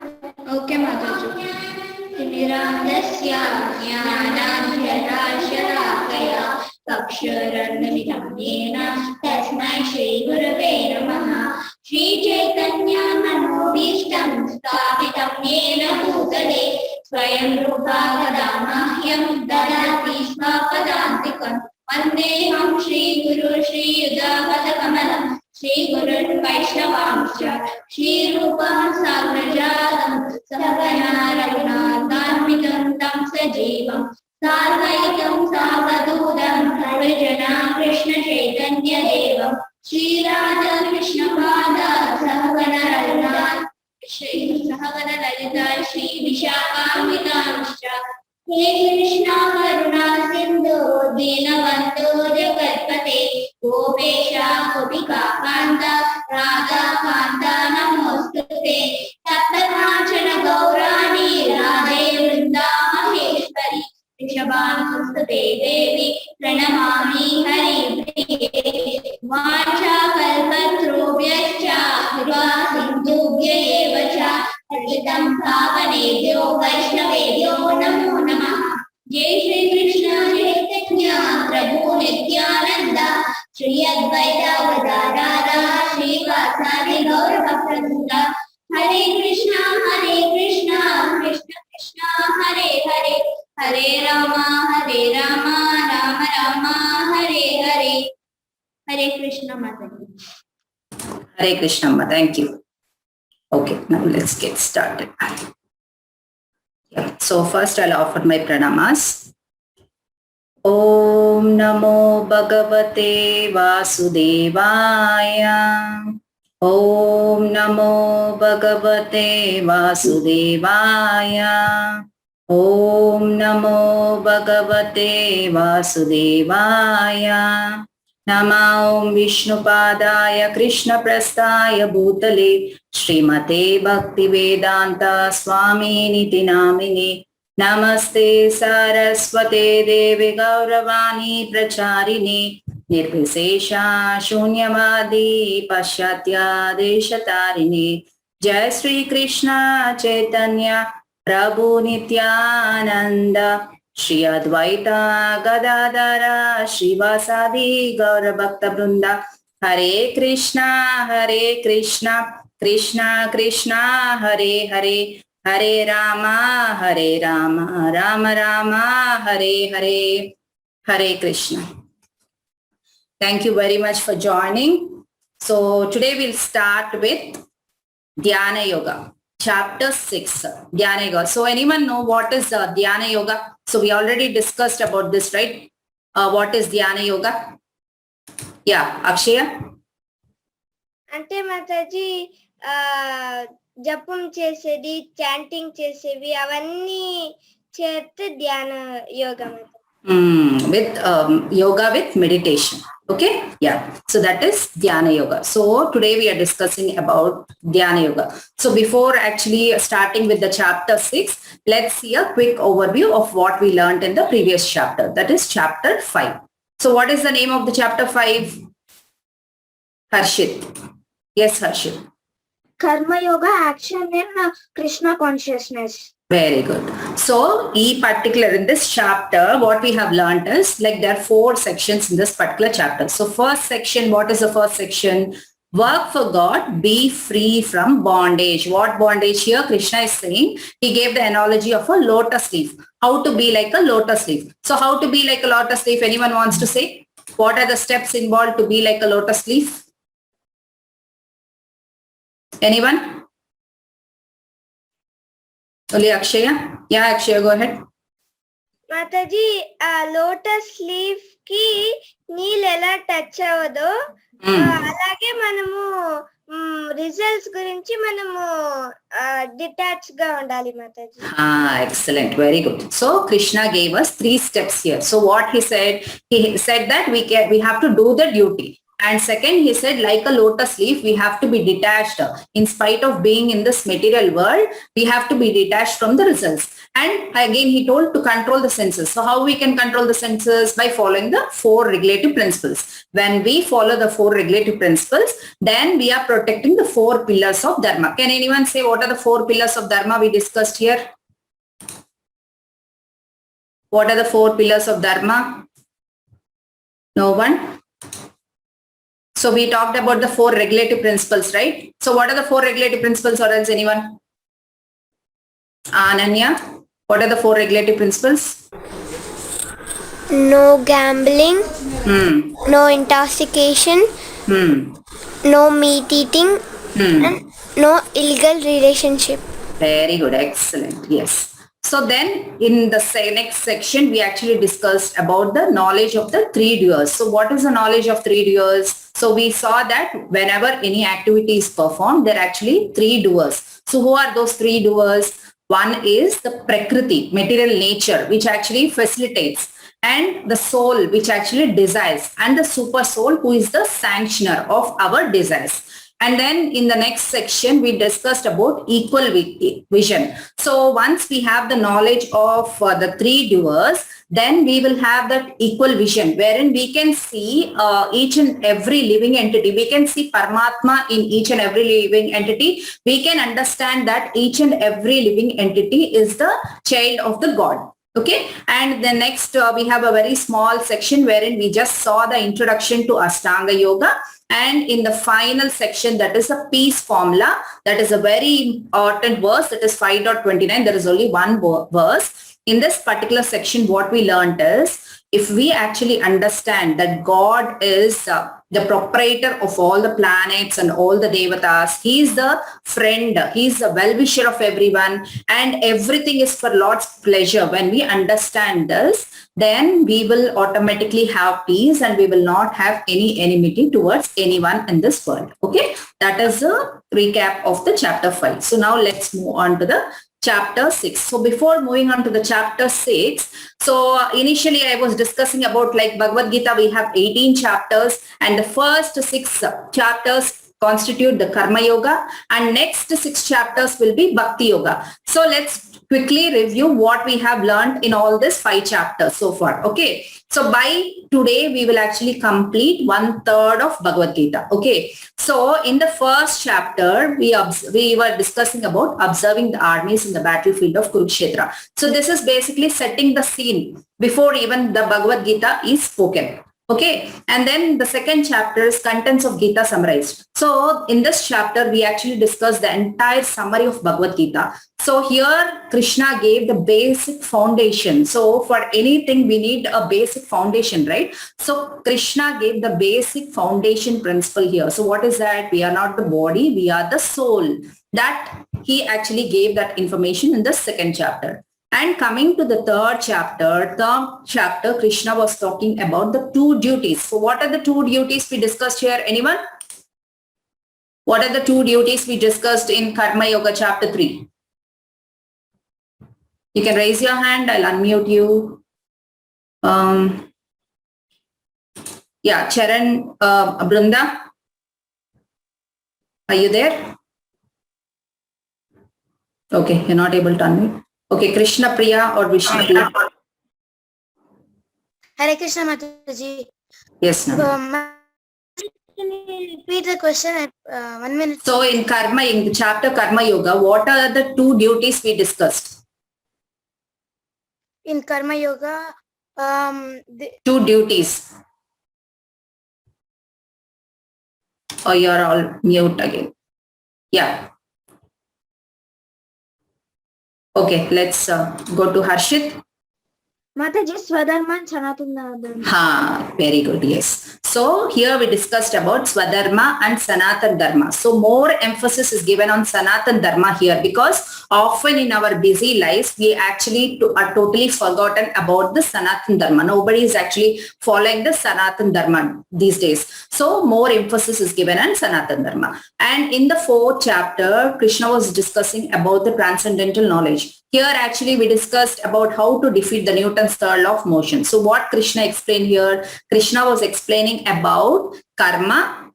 Okay, Mataji. Timirandasya jnananjanaशलाकया अक्षरन्नमिदम्येन तस्मै श्रीगुरवे नमः। श्रीचैतन्यमनोभीष्टं स्थापितं येन भूतले स्वयं रूपा कदा मह्यं ददाति स्वपदान्तिकं। वन्देऽहं श्रीगुरु श्रीयुतापदकमलं श्रीगुरुन् वैष्णवांश्च श्रीरूपं साग्रजातं सहगना रघुनाथान्वितं तं सजीवं साद्वैतं सावधूतं सर्वजना कृष्णचैतन्यदेवं श्रीराधाकृष्णपादा सहगना रघुनाथ सहगन ललिता श्रीविशाखान्वितांश्च हे कृष्णा करुणा सिन्धु दीनबन्धो जगत्पते गोपेशा गोपिका कान्ता राधा कान्ता नमोऽस्तुते सप्तकाञ्चन गौराणी राधे वृन्दामहेश्वरी वृषभानुसुते देवी प्रणमामि हरिप्रिये वाञ्छाकल्पतरुभ्यश्च कृपा सिन्धुभ्य एव च पतितं पावनेभ्यो वैष्णवेभ्यो नमो नमः। जय श्री कृष्ण चैतन्य प्रभु नित्यानंद श्री अद्वैत गदाधर श्रीवासादि गौर भक्तवृंद हरे कृष्णा कृष्ण कृष्ण हरे हरे हरे राम राम राम हरे हरे। हरे कृष्ण माता जी। Hare Krishna Ma, thank you. Okay, now let's get started. Yeah. So first I'll offer my pranamas. Om Namo Bhagavate Vasudevaya. Om Namo Bhagavate Vasudevaya. Om Namo Bhagavate Vasudevaya. Nama Om Vishnupadaya Krishna Prasthaya Bhutale Srimate Bhaktivedanta Swami Niti Namine Namaste Saraswate Devi Gauravani Pracharini Nirvisesha Shunyavadi Paschatya Deshatarini Jai Shri Krishna Chaitanya Prabhu Nityananda Shri Advaita Gadadara Shivasadi Gaura Bhakta Brunda Hare Krishna Krishna Krishna Hare Hare Hare Rama Rama Rama Hare Hare. Hare Krishna. Thank you very much for joining. So today we'll start with Dhyana Yoga. Chapter 6, Dhyana Yoga. So anyone know what is Dhyana Yoga? So we already discussed about this, right? What is Dhyana Yoga? Yeah, Akshaya? అంటే మాతాజీ జపం చేసేది chanting చేసేవి అవన్నీ చేస్తే ధ్యాన yoga Mataji. With yoga with meditation. Okay, yeah. So that is Dhyana Yoga. So today we are discussing about Dhyana Yoga. So before actually starting with the chapter 6, let's see a quick overview of what we learned in the previous chapter. That is chapter 5. So what is the name of the chapter 5? Harshit. Yes, Harshit. Karma Yoga, Action in Krishna Consciousness. Very good. So, in this chapter, what we have learned is like there are 4 sections in this particular chapter. So, first section, what is the first section? Work for God, be free from bondage. What bondage here? Krishna is saying, he gave the analogy of a lotus leaf. How to be like a lotus leaf. So, how to be like a lotus leaf? Anyone wants to say? What are the steps involved to be like a lotus leaf? Anyone? Only Akshaya? Yeah, Akshaya, go ahead. Mataji ఆ lotus leaf కి నీళ్ళు ఎలా touch అవ్వదో అలాగే మనము results గురించి మనము detach గా ఉండాలి Mataji. Excellent, very good. So Krishna gave us 3 steps here. So what he said that we have to do the duty. And second, he said, like a lotus leaf, we have to be detached. In spite of being in this material world, we have to be detached from the results. And again, he told to control the senses. So how we can control the senses? By following the 4 regulative principles. When we follow the 4 regulative principles, then we are protecting the 4 pillars of Dharma. Can anyone say what are the 4 pillars of Dharma we discussed here? What are the 4 pillars of Dharma? No one? So we talked about the 4 regulative principles, right? So what are the 4 regulative principles, or else anyone? Ananya, what are the 4 regulative principles? No gambling, no intoxication, no meat eating, and no illegal relationship. Very good, excellent, yes. So then in the next section, we actually discussed about the knowledge of the 3 doers. So what is the knowledge of 3 doers? So we saw that whenever any activity is performed, there are actually 3 doers. So who are those 3 doers? One is the Prakriti, material nature, which actually facilitates, and the soul, which actually desires, and the super soul, who is the sanctioner of our desires. And then in the next section, we discussed about equal vision. So once we have the knowledge of the 3 doers, then we will have that equal vision, wherein we can see each and every living entity. We can see Paramatma in each and every living entity. We can understand that each and every living entity is the child of the God. Okay, and the next we have a very small section wherein we just saw the introduction to Ashtanga Yoga. And in the final section, that is a peace formula. That is a very important verse. That is 5.29. There is only one verse. In this particular section, what we learned is, if we actually understand that God is the proprietor of all the planets and all the devatas, he is the friend, he is the well-wisher of everyone, and everything is for Lord's pleasure. When we understand this, then we will automatically have peace and we will not have any enmity towards anyone in this world. Okay, that is a recap of the chapter 5. So now let's move on to the chapter 6. So before moving on to the chapter 6, so initially I was discussing about, like Bhagavad Gita, we have 18 chapters, and the first 6 chapters constitute the Karma Yoga, and next 6 chapters will be Bhakti Yoga. So let's quickly review what we have learned in all these 5 chapters so far. Okay, so by today we will actually complete 1/3 of Bhagavad Gita. Okay, so in the first chapter we were discussing about observing the armies in the battlefield of Kurukshetra. So this is basically setting the scene before even the Bhagavad Gita is spoken. Okay, and then the second chapter is contents of Gita summarized. So in this chapter, we actually discussed the entire summary of Bhagavad Gita. So here Krishna gave the basic foundation. So for anything, we need a basic foundation, right? So Krishna gave the basic foundation principle here. So what is that? We are not the body, we are the soul. That he actually gave that information in the second chapter. And coming to the third chapter, Krishna was talking about the 2 duties. So what are the 2 duties we discussed here? Anyone? What are the 2 duties we discussed in Karma Yoga chapter 3? You can raise your hand. I'll unmute you. Yeah, Charan, Brunda, are you there? Okay, you're not able to unmute. Okay, Krishna Priya or Vishnu Priya? Hare Krishna Mataji. Yes, ma'am. Can you repeat the question? 1 minute. So in the chapter Karma Yoga, what are the 2 duties we discussed? In Karma Yoga, 2 duties. Oh, you're all mute again. Yeah. Okay, let's go to Harshit. Mataji, Swadharma and Sanatana Dharma. Very good, yes. So here we discussed about Swadharma and Sanatan Dharma. So more emphasis is given on Sanatan Dharma here, because often in our busy lives, we actually are totally forgotten about the Sanatan Dharma. Nobody is actually following the Sanatan Dharma these days. So more emphasis is given on Sanatan Dharma. And in the 4th chapter, Krishna was discussing about the transcendental knowledge. Here actually we discussed about how to defeat the Newton's importance, third law of motion. So what Krishna explained here, Krishna was explaining about karma,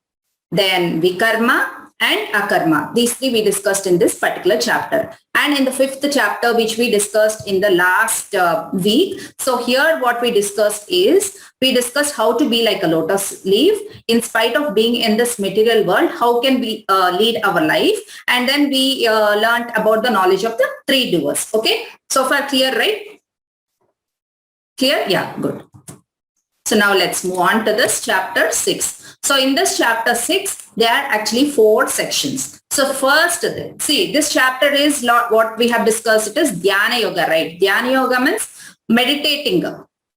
then vikarma and akarma. These three we discussed in this particular chapter. And in the fifth chapter, which we discussed in the last week. So here what we discussed is, we discussed how to be like a lotus leaf in spite of being in this material world. How can we lead our life? And then we learned about the knowledge of the three doers. Okay. So far clear, right? Clear? Yeah, good. So now let's move on to this chapter 6. So in this chapter 6, there are actually 4 sections. So first, see, this chapter is what we have discussed. It is Dhyana Yoga, right? Dhyana Yoga means meditating.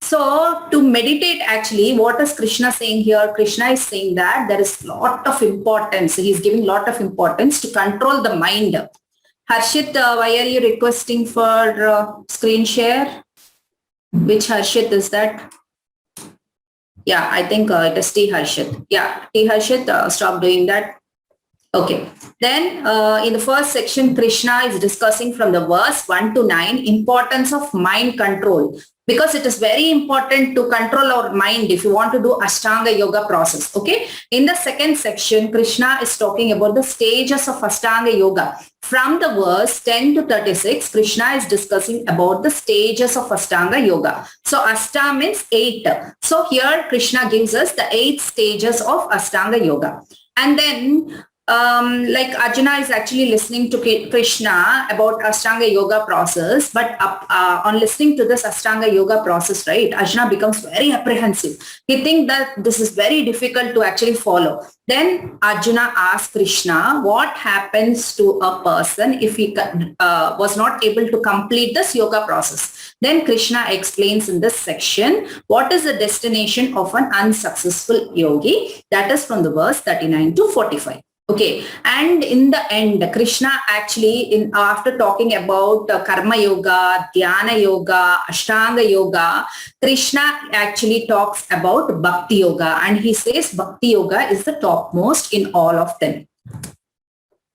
So to meditate, actually, what is Krishna saying here? Krishna is saying that there is lot of importance. He is giving lot of importance to control the mind. Harshit, why are you requesting for screen share? Which Harshit is that? Yeah, I think it is T Harshit. Yeah, T Harshit, stop doing that. Okay. Then in the first section, Krishna is discussing from the verse 1 to 9, importance of mind control. Because it is very important to control our mind if you want to do Ashtanga Yoga process. Okay. In the second section, Krishna is talking about the stages of Ashtanga Yoga. From the verse 10 to 36, Krishna is discussing about the stages of Ashtanga Yoga. So Ashta means 8. So here Krishna gives us the 8 stages of Ashtanga Yoga. And then like Arjuna is actually listening to Krishna about Ashtanga Yoga process, but on listening to this Ashtanga Yoga process, right, Arjuna becomes very apprehensive. He thinks that this is very difficult to actually follow. Then Arjuna asks Krishna, what happens to a person if he was not able to complete this yoga process? Then Krishna explains in this section, what is the destination of an unsuccessful yogi? That is from the verse 39 to 45. Okay, and in the end, Krishna actually, after talking about Karma Yoga, Dhyana Yoga, Ashtanga Yoga, Krishna actually talks about Bhakti Yoga, and he says Bhakti Yoga is the topmost in all of them.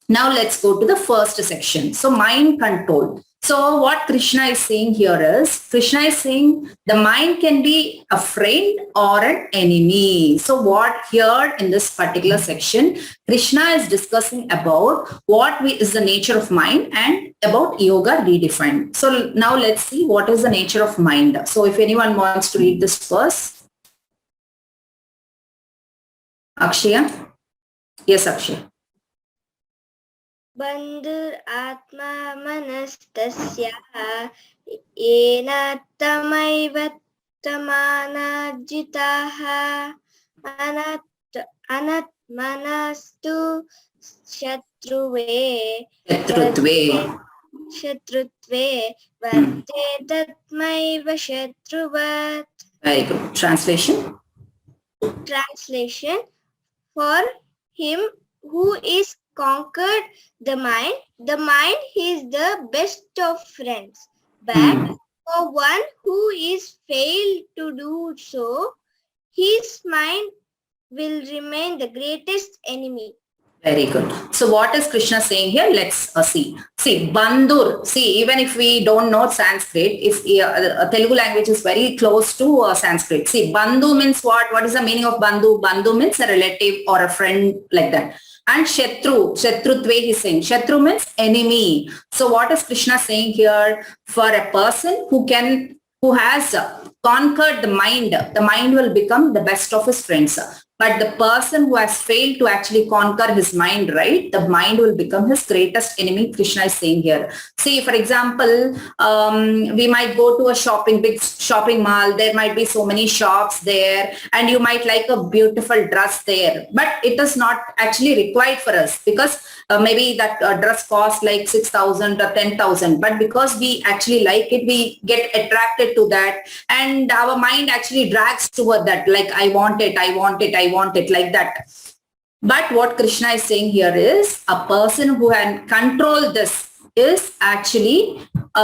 Now let's go to the first section. So mind control. So what Krishna is saying here is, Krishna is saying the mind can be a friend or an enemy. So what here in this particular section, Krishna is discussing about what is the nature of mind and about yoga redefined. So now let's see what is the nature of mind. So if anyone wants to read this verse. Akshaya? Yes, Akshaya. Bandhur atma manastasya yena tamaiva tamanajitaha anatmanastu shatruve varte tatmaiva shatruvat. Very good. Translation? Translation: for him who is conquered the mind is the best of friends. But for one who is failed to do so, his mind will remain the greatest enemy. Very good. So what is Krishna saying here? Let's see. See, Bandhur. See, even if we don't know Sanskrit, if Telugu language is very close to Sanskrit. See, Bandhu means what? What is the meaning of Bandhu? Bandhu means a relative or a friend, like that. And Shatrutve he's saying. Shatru means enemy. So what is Krishna saying here? For a person who has conquered the mind will become the best of his friends. But the person who has failed to actually conquer his mind, right, the mind will become his greatest enemy, Krishna is saying here. See, for example, we might go to a big shopping mall. There might be so many shops there, and you might like a beautiful dress there. But it is not actually required for us because maybe that dress costs like 6,000 or 10,000. But because we actually like it, we get attracted to that. And our mind actually drags toward that. Like, I want it, like that. But what Krishna is saying here is a person who can control this is actually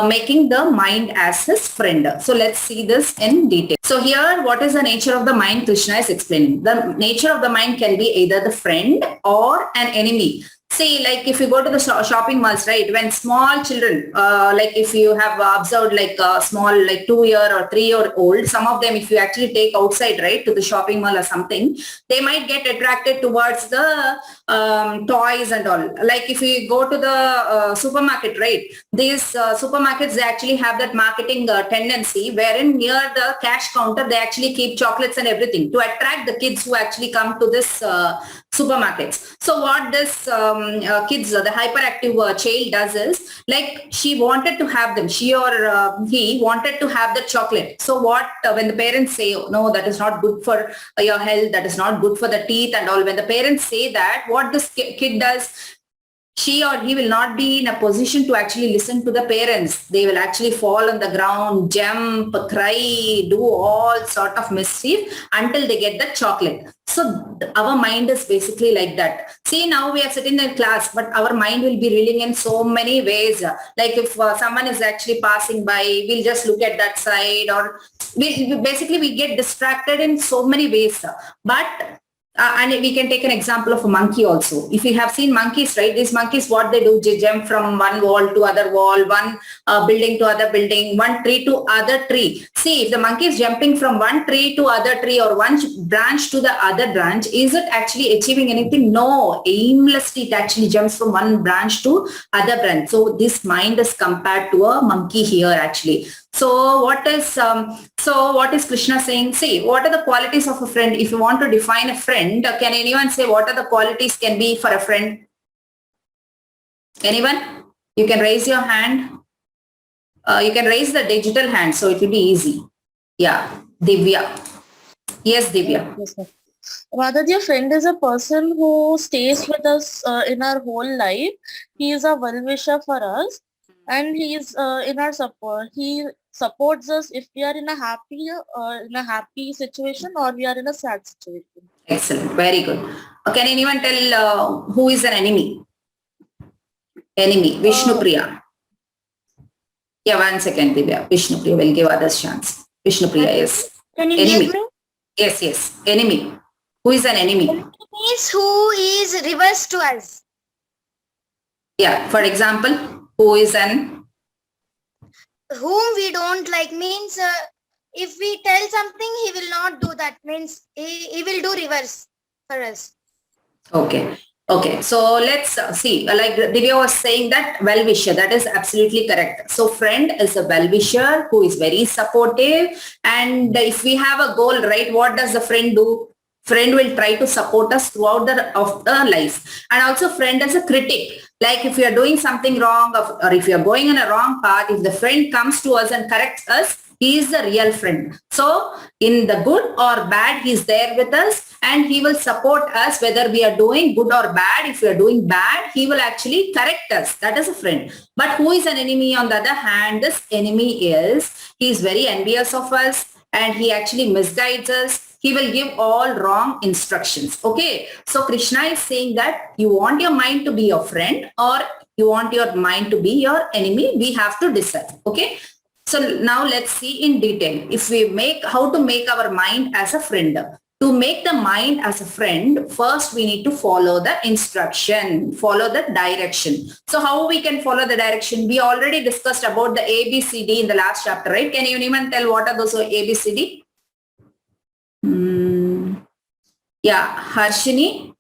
making the mind as his friend. So let's see this in detail. So here, what is the nature of the mind? Krishna is explaining. The nature of the mind can be either the friend or an enemy. See, like if you go to the shopping malls, right? When small children, like if you have observed like small, like 2 year or 3 year old, some of them, if you actually take outside, right, to the shopping mall or something, they might get attracted towards the toys and all. Like if you go to the supermarket, right? These supermarkets, they actually have that marketing tendency wherein near the cash counter, they actually keep chocolates and everything to attract the kids who actually come to this supermarkets. So what this kids, the hyperactive child does is, like she wanted to have them, she or he wanted to have the chocolate. So what, when the parents say, oh, no, that is not good for your health, that is not good for the teeth and all, when the parents say that, what this kid does, she or he will not be in a position to actually listen to the parents. They will actually fall on the ground, jump, cry, do all sort of mischief until they get the chocolate. So our mind is basically like that. See, now we are sitting in class, but our mind will be reeling in so many ways. Like if someone is actually passing by, we'll just look at that side, or we get distracted in so many ways. But and we can take an example of a monkey also. If you have seen monkeys, right? These monkeys, what they do, they jump from one wall to other wall, one building to other building, one tree to other tree. See, if the monkey is jumping from one tree to other tree or one branch to the other branch, is it actually achieving anything? No, aimlessly it actually jumps from one branch to other branch. So this mind is compared to a monkey here actually. So what is Krishna saying? See, what are the qualities of a friend? If you want to define a friend, can anyone say what are the qualities can be for a friend? Anyone? You can raise your hand. You can raise the digital hand, so it will be easy. Yeah, Divya. Yes, Divya. Yes, sir. Rather, dear friend is a person who stays with us in our whole life. He is a well-wisher for us, and he is in our support. He supports us if we are in a happy situation, or we are in a sad situation. Excellent. Very good. Can anyone tell who is an enemy? Enemy. Vishnu Priya. Yeah, 1 second, Divya. Vishnu Priya will give others chance. Vishnu Priya, yes. Can you Enemy. hear me? Yes. Enemy. Who is an enemy? Means who is reverse to us. Yeah. For example, who is an? Whom we don't like, means if we tell something, he will not do that, means he will do reverse for us. Okay. So let's see, like Divya was saying that well-wisher, that is absolutely correct. So friend is a well-wisher who is very supportive. And if we have a goal, right, what does the friend do? Friend will try to support us throughout the life. And also friend is a critic. Like if you are doing something wrong, or if you are going on a wrong path, if the friend comes to us and corrects us, he is the real friend. So in the good or bad, he is there with us and he will support us whether we are doing good or bad. If we are doing bad, he will actually correct us. That is a friend. But who is an enemy on the other hand? This enemy he is very envious of us and he actually misguides us. He will give all wrong instructions. Okay. So Krishna is saying that you want your mind to be your friend or you want your mind to be your enemy. We have to decide. Okay. So now let's see in detail how to make our mind as a friend. To make the mind as a friend, first we need to follow the instruction, follow the direction. So how we can follow the direction? We already discussed about the ABCD in the last chapter, right? Can you even tell what are those ABCD? Yeah, Harshini.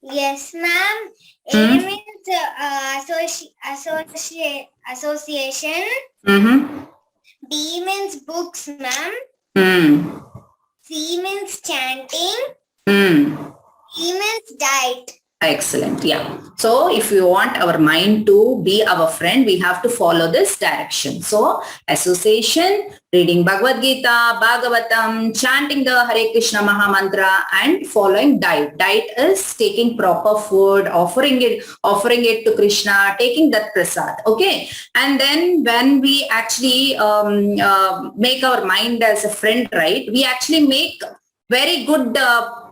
Yes, ma'am. A means association. Mm-hmm. B means books, ma'am. C means chanting. E means diet. Excellent. Yeah. So if we want our mind to be our friend, we have to follow this direction. So association, reading Bhagavad Gita, Bhagavatam, chanting the Hare Krishna Maha Mantra and following diet. Diet is taking proper food, offering it to Krishna, taking that prasad. Okay. And then when we actually make our mind as a friend, right, we actually make very good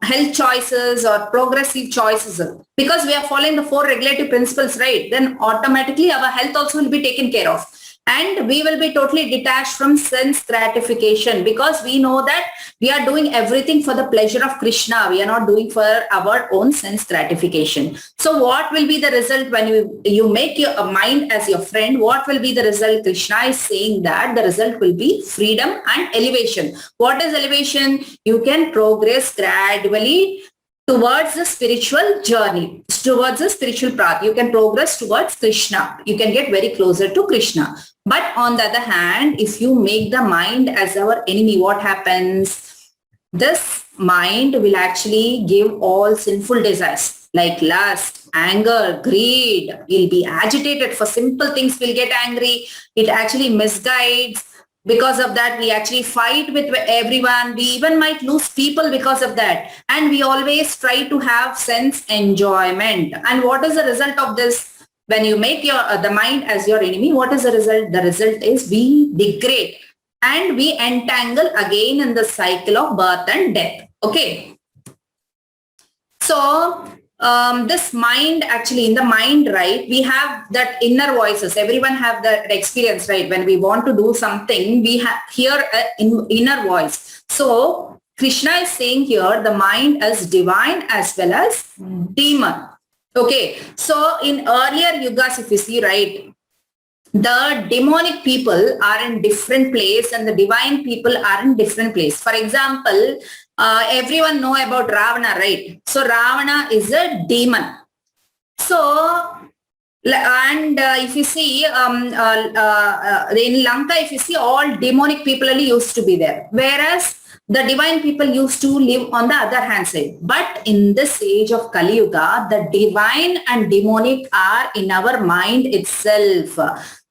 health choices or progressive choices because we are following the 4 regulative principles, right? Then automatically our health also will be taken care of. And we will be totally detached from sense gratification, because we know that we are doing everything for the pleasure of Krishna. We are not doing for our own sense gratification. So what will be the result when you make your mind as your friend? What will be the result? Krishna is saying that the result will be freedom and elevation. What is elevation? You can progress gradually towards the spiritual journey, towards the spiritual path. You can progress towards Krishna. You can get very closer to Krishna. But on the other hand, if you make the mind as our enemy, what happens? This mind will actually give all sinful desires like lust, anger, greed. Will be agitated for simple things, will get angry. It actually misguides. Because of that, we actually fight with everyone. We even might lose people because of that. And we always try to have sense enjoyment. And what is the result of this? When you make your the mind as your enemy, what is the result? The result is we degrade and we entangle again in the cycle of birth and death. Okay. So this mind, actually in the mind, right, we have that inner voices. Everyone have that experience, right? When we want to do something, we hear an inner voice. So Krishna is saying here the mind is divine as well as demon. Okay, so in earlier yugas, if you see, right, the demonic people are in different place and the divine people are in different place. For example, everyone know about Ravana, right? So Ravana is a demon. So, and if you see in Lanka, if you see, all demonic people only used to be there, whereas the divine people used to live on the other hand side. But in this age of Kali Yuga, the divine and demonic are in our mind itself.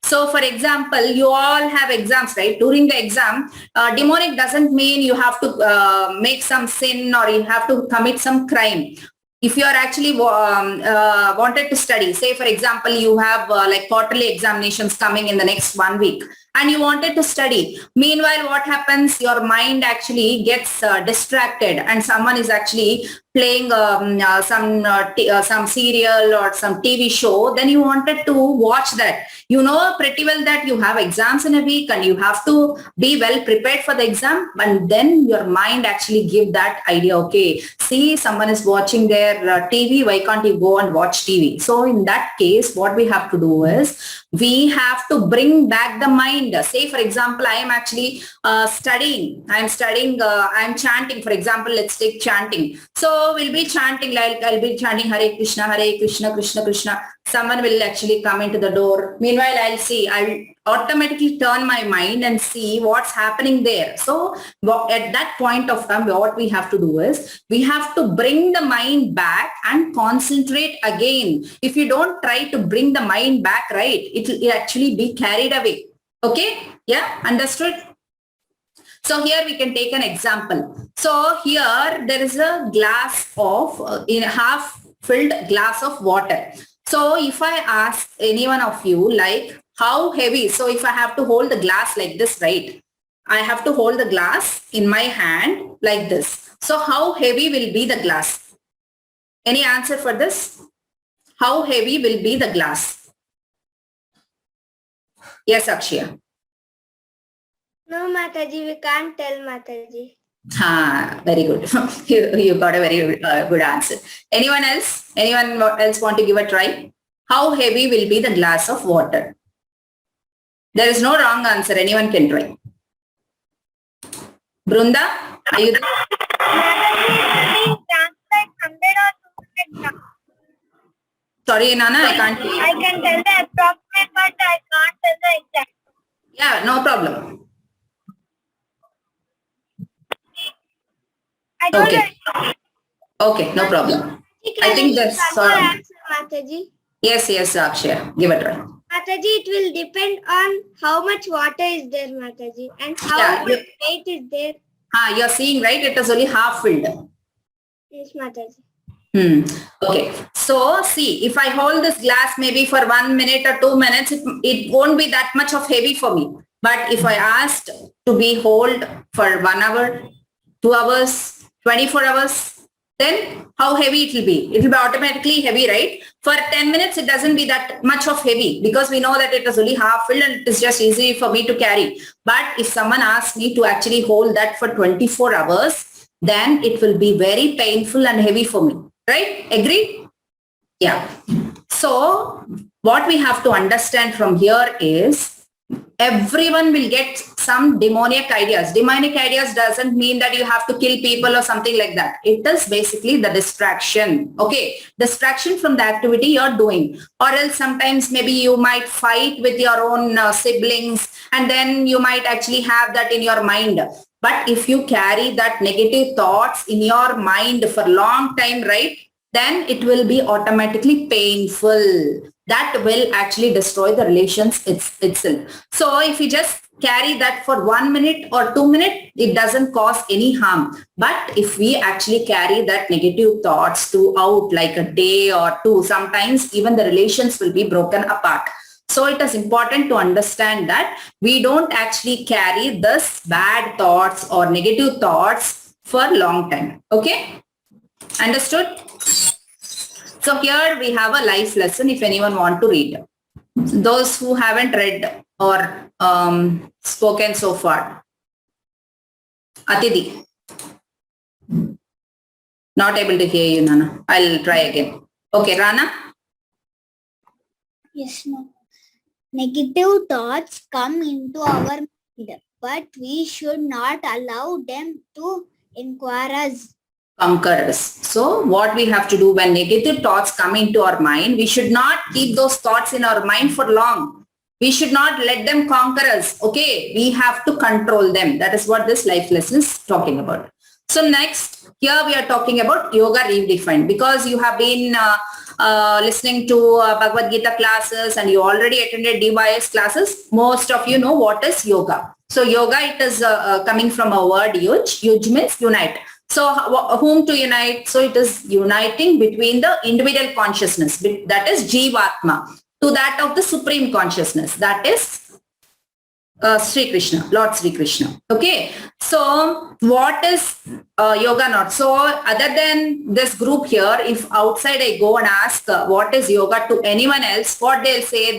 So for example, you all have exams, right? During the exam, demonic doesn't mean you have to make some sin or you have to commit some crime. If you are actually wanted to study, say for example, you have like quarterly examinations coming in the next 1 week and you wanted to study. Meanwhile, what happens? Your mind actually gets distracted and someone is actually playing some serial or some TV show. Then you wanted to watch that. You know pretty well that you have exams in a week and you have to be well prepared for the exam. And then your mind actually give that idea, okay, see, someone is watching their TV. Why can't you go and watch TV? So in that case, what we have to do is we have to bring back the mind. Say, for example, I am actually studying. I'm I'm chanting. For example, let's take chanting. So we'll be chanting, like I'll be chanting Hare Krishna, Krishna Krishna. Someone will actually come into the door. Meanwhile, I'll automatically turn my mind and see what's happening there. So at that point of time, what we have to do is we have to bring the mind back and concentrate again. If you don't try to bring the mind back, right, it will actually be carried away. Okay? Yeah, understood? So here we can take an example. So here there is a glass of, in a half filled glass of water. So if I ask any one of you, like, how heavy? So if I have to hold the glass like this, right? I have to hold the glass in my hand like this. So how heavy will be the glass? Any answer for this? How heavy will be the glass? Yes, Akshaya. No, Mataji, we can't tell, Mataji. Very good. you got a very good answer. Anyone else? Anyone else want to give a try? How heavy will be the glass of water? There is no wrong answer. Anyone can try. Brunda, are you there? Sorry, Nana, I can't hear you. I can tell the approximate, but I can't tell the exact. Yeah, no problem. I don't Okay. Okay, no problem. I think that's answer, Mataji. Yes, Akshaya. Give a try. Mataji, it will depend on how much water is there, Mataji, and how much weight is there. You're seeing, right? It is only half filled. Yes, Mataji. Okay. So see, if I hold this glass maybe for 1 minute or 2 minutes, it won't be that much of heavy for me. But if I asked to be hold for 1 hour, 2 hours, 24 hours, then how heavy it will be? It will be automatically heavy, right? For 10 minutes, it doesn't be that much of heavy because we know that it is only half filled and it is just easy for me to carry. But if someone asks me to actually hold that for 24 hours, then it will be very painful and heavy for me, right? Agree? Yeah. So what we have to understand from here is everyone will get some demoniac ideas. Demonic ideas doesn't mean that you have to kill people or something like that. It is basically the distraction. Okay. Distraction from the activity you're doing. Or else sometimes maybe you might fight with your own siblings and then you might actually have that in your mind. But if you carry that negative thoughts in your mind for a long time, right, then it will be automatically painful. That will actually destroy the relations itself. So if you just carry that for 1 minute or 2 minutes, it doesn't cause any harm. But if we actually carry that negative thoughts throughout like a day or two, sometimes even the relations will be broken apart. So it is important to understand that we don't actually carry this bad thoughts or negative thoughts for a long time. Okay? Understood? So here we have a life lesson if anyone want to read. Those who haven't read or spoken so far. Atidi. Not able to hear you, Nana. I'll try again. Okay, Rana? Yes, no. Negative thoughts come into our mind, but we should not allow them to inquire us. Conquer us. So what we have to do when negative thoughts come into our mind, we should not keep those thoughts in our mind for long. We should not let them conquer us. Okay, we have to control them. That is what this life lesson is talking about. So next, here we are talking about yoga redefined, because you have been listening to Bhagavad Gita classes and you already attended DYS classes. Most of you know what is yoga. So yoga, it is coming from a word yuj. Yuj means unite. So whom to unite? So it is uniting between the individual consciousness, that is Jivatma, to that of the supreme consciousness, that is Sri Krishna, Lord Sri Krishna. Okay. So what is yoga not? So other than this group here, if outside I go and ask what is yoga to anyone else, what they'll say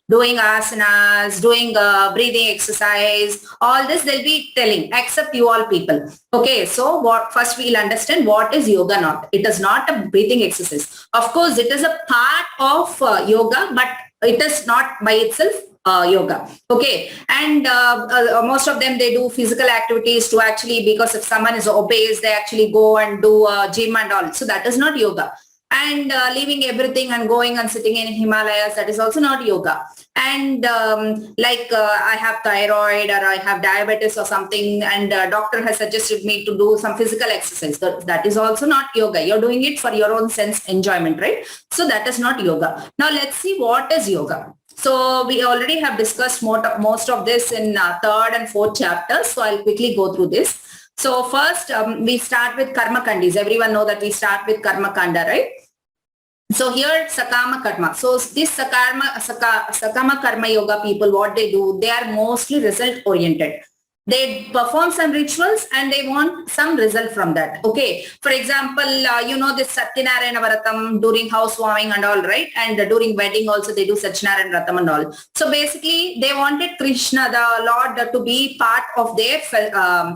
doing asanas, doing breathing exercise, all this they'll be telling, except you all people. Okay. So first we'll understand what is yoga not. It is not a breathing exercise. Of course, it is a part of yoga, but it is not by itself yoga. Okay. And most of them, they do physical activities to actually, because if someone is obese, they actually go and do gym and all. So that is not yoga. And leaving everything and going and sitting in Himalayas, that is also not yoga. And I have thyroid or I have diabetes or something, and doctor has suggested me to do some physical exercise. That is also not yoga. You're doing it for your own sense enjoyment, right? So that is not yoga. Now let's see what is yoga. So we already have discussed most of this in third and fourth chapters. So I'll quickly go through this. So first we start with karma kandis. Everyone know that we start with karma kanda, right? So here sakama karma. So this sakama karma yoga people, what they do, they are mostly result oriented. They perform some rituals and they want some result from that. Okay. For example, this Satyanarayana Vratam during housewarming and all, right? And during wedding also they do Satyanarayana Vratam and all. So basically they wanted Krishna, the Lord, to be part of their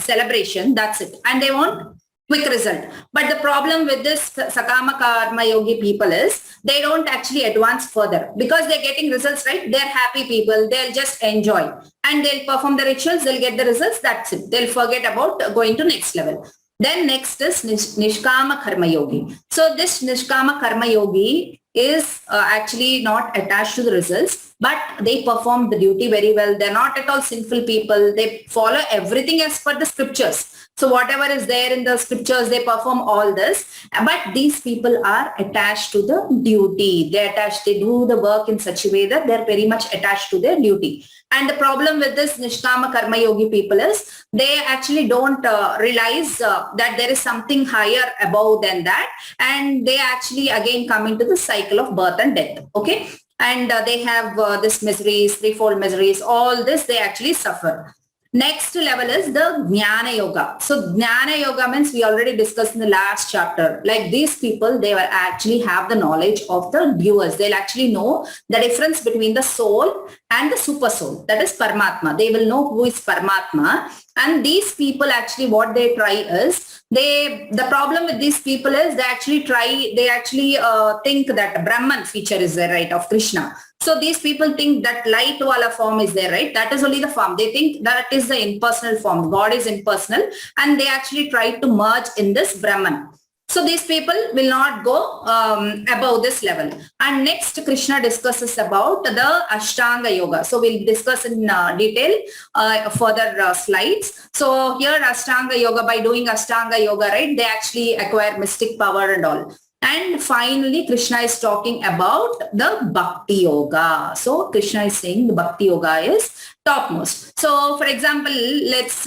celebration. That's it. And they want quick result. But the problem with this Sakama Karma Yogi people is they don't actually advance further because they're getting results, right? They're happy people. They'll just enjoy and they'll perform the rituals. They'll get the results. That's it. They'll forget about going to next level. Then next is Nishkama Karma Yogi. So this Nishkama Karma Yogi is actually not attached to the results, but they perform the duty very well. They're not at all sinful people. They follow everything as per the scriptures. So whatever is there in the scriptures, they perform all this. But these people are attached to the duty. They do the work in such a way that they're very much attached to their duty. And the problem with this Nishkama Karma Yogi people is they actually don't realize that there is something higher above than that. And they actually again come into the cycle of birth and death. Okay. And they have this miseries, threefold miseries, all this they actually suffer. Next level is the Jnana Yoga. So Jnana Yoga means we already discussed in the last chapter. Like these people, they will actually have the knowledge of the viewers. They'll actually know the difference between the soul and the super soul. That is Paramatma. They will know who is Paramatma. And these people actually, what they try is, the problem with these people is they actually think that Brahman feature is there, right, of Krishna. So these people think that light wala form is there, right? That is only the form. They think that is the impersonal form. God is impersonal, and they actually try to merge in this Brahman. So these people will not go above this level. And next, Krishna discusses about the Ashtanga Yoga. So we'll discuss in detail further slides. So here Ashtanga Yoga, by doing Ashtanga Yoga, right, they actually acquire mystic power and all. And finally, Krishna is talking about the Bhakti Yoga. So Krishna is saying the Bhakti Yoga is topmost. So for example, let's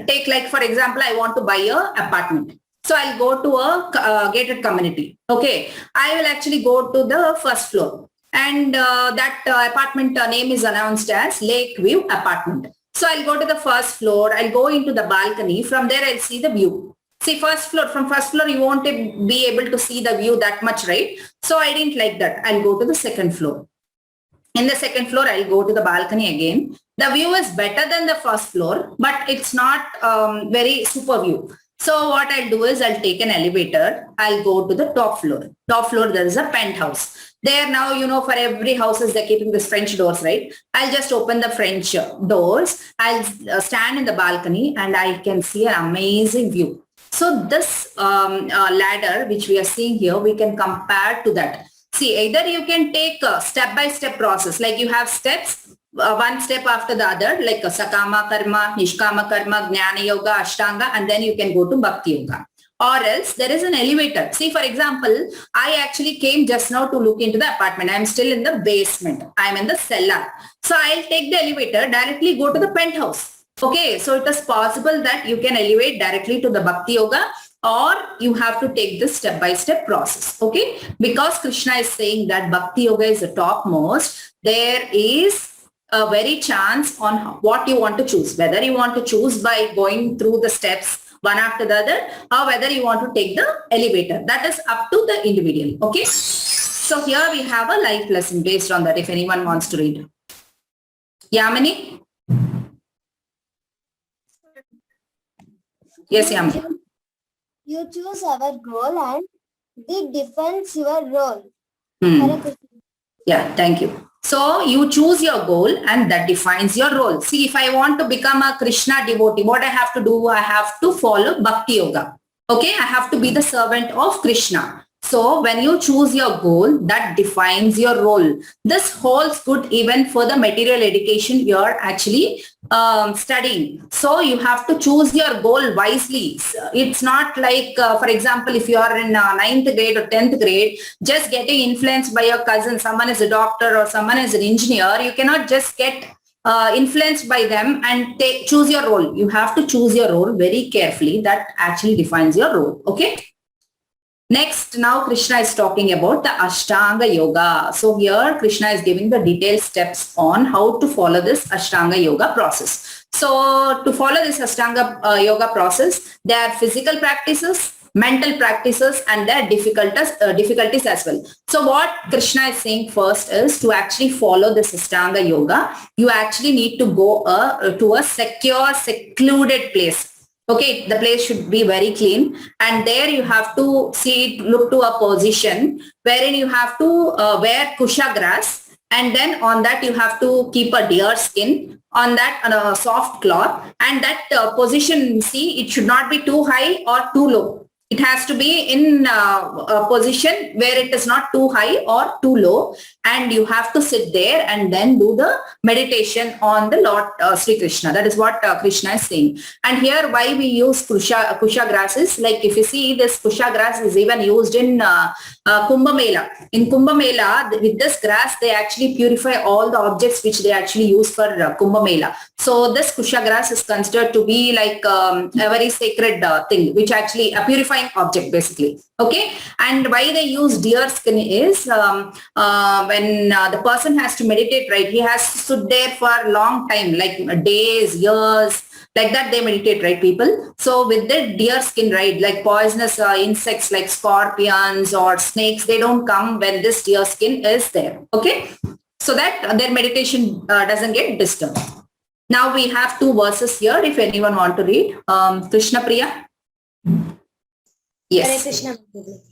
take, like, for example, I want to buy a apartment. So I'll go to a gated community. Okay. I will actually go to the first floor. And that apartment name is announced as Lakeview Apartment. So I'll go to the first floor. I'll go into the balcony. From there, I'll see the view. See, first floor, from first floor, you won't be able to see the view that much, right? So I didn't like that. I'll go to the second floor. In the second floor, I'll go to the balcony again. The view is better than the first floor, but it's not very super view. So what I'll do is I'll take an elevator. I'll go to the top floor. Top floor, there is a penthouse. There now, you know, for every houses, they're keeping this French doors, right? I'll just open the French doors. I'll stand in the balcony and I can see an amazing view. So this ladder, which we are seeing here, we can compare to that. See, either you can take a step-by-step process, like you have steps, one step after the other, like a Sakama Karma, Nishkama Karma, Jnana Yoga, Ashtanga, and then you can go to Bhakti Yoga. Or else there is an elevator. See, for example, I actually came just now to look into the apartment. I'm still in the basement. I'm in the cellar. So I'll take the elevator, directly go to the penthouse. Okay, so it is possible that you can elevate directly to the Bhakti Yoga, or you have to take this step-by-step process. Okay, because Krishna is saying that Bhakti Yoga is the topmost, there is a very chance on what you want to choose, whether you want to choose by going through the steps one after the other, or whether you want to take the elevator. That is up to the individual. Okay, so here we have a life lesson based on that, if anyone wants to read. Yamini? Yes, Yamini. You choose our goal and it defines your role. Yeah, thank you. So you choose your goal and that defines your role. See, if I want to become a Krishna devotee, what I have to do? I have to follow Bhakti Yoga. Okay, I have to be the servant of Krishna. So when you choose your goal, that defines your role. This holds good even for the material education you're actually studying. So you have to choose your goal wisely. It's not like, for example, if you are in 9th grade or 10th grade, just getting influenced by your cousin, someone is a doctor or someone is an engineer, you cannot just get influenced by them and choose your role. You have to choose your role very carefully. That actually defines your role. Okay. Next, now Krishna is talking about the Ashtanga Yoga. So here Krishna is giving the detailed steps on how to follow this Ashtanga Yoga process. So to follow this Ashtanga Yoga process, there are physical practices, mental practices, and their difficulties as well. So what Krishna is saying first is to actually follow this Ashtanga Yoga, you actually need to go to a secure, secluded place. Okay, the place should be very clean, and there you have to look to a position wherein you have to wear kusha grass, and then on that you have to keep a deer skin on that on a soft cloth, and that position, see, it should not be too high or too low. It has to be in a position where it is not too high or too low, and you have to sit there and then do the meditation on the Lord Sri Krishna. That is what Krishna is saying. And here why we use kusha grasses, like if you see, this kusha grass is even used in Kumbh Mela. In Kumbh Mela, with this grass, they actually purify all the objects which they actually use for Kumbh Mela. So this kusha grass is considered to be like a very sacred thing, which actually purifying dignifying object basically. Okay. And why they use deer skin is when the person has to meditate, right? He has stood there for a long time, like days, years, like that they meditate, right, people? So with the deer skin, right, like poisonous insects like scorpions or snakes, they don't come when this deer skin is there. Okay. So that their meditation doesn't get disturbed. Now we have 2 verses here if anyone want to read. Krishna Priya. Hare Yes. Krishna.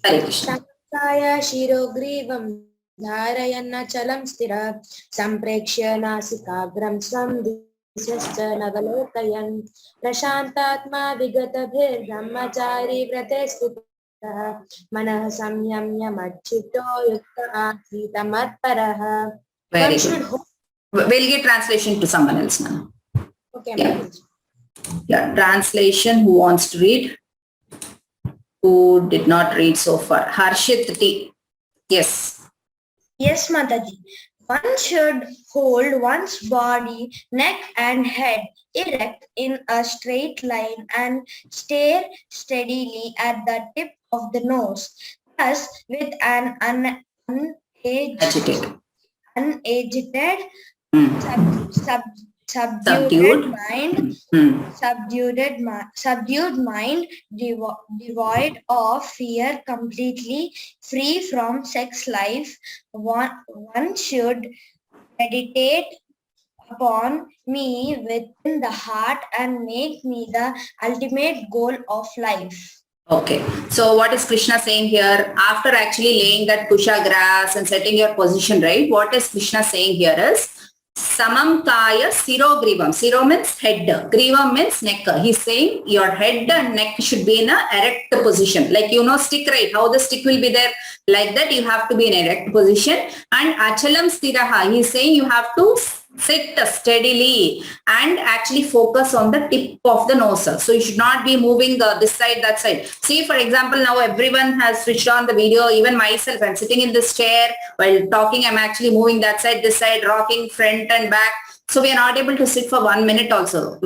Hare Krishna. Sankaya Shirogrivam Dharayanna Chalam Stira Samprekshya Nasikagram Swam Disascha Navalokayan Prashantatma Vigatabhir Brahmachari Vrate Stita Manah Samyamya Machito Yukta Asita Matparaha. Very One should good. hope. We'll get translation to someone else now. Okay, Yeah. Mataji. Yeah, translation. Who wants to read? Who did not read so far? Harshit T. Yes. Yes, Mataji. One should hold one's body, neck and head erect in a straight line and stare steadily at the tip of the nose. Thus, with an Agitated. unagitated, Hmm. subdued Subdued. mind, Hmm. subdued mind, devoid of fear, completely free from sex life. One should meditate upon me within the heart and make me the ultimate goal of life. Okay. So what is Krishna saying here? After actually laying that kusha grass and setting your position, right? What is Krishna saying here is Samam Kaya Siro Grivam. Siro means head. Grivam means neck. He's saying your head and neck should be in a erect position. Like, stick, right? How the stick will be there? Like that, you have to be in erect position. And Achalam Stiraha. He's saying you have to sit steadily and actually focus on the tip of the nose. So you should not be moving this side, that side. See, for example, now everyone has switched on the video. Even myself, I'm sitting in this chair while talking. I'm actually moving that side, this side, rocking front and back. So we are not able to sit for 1 minute also.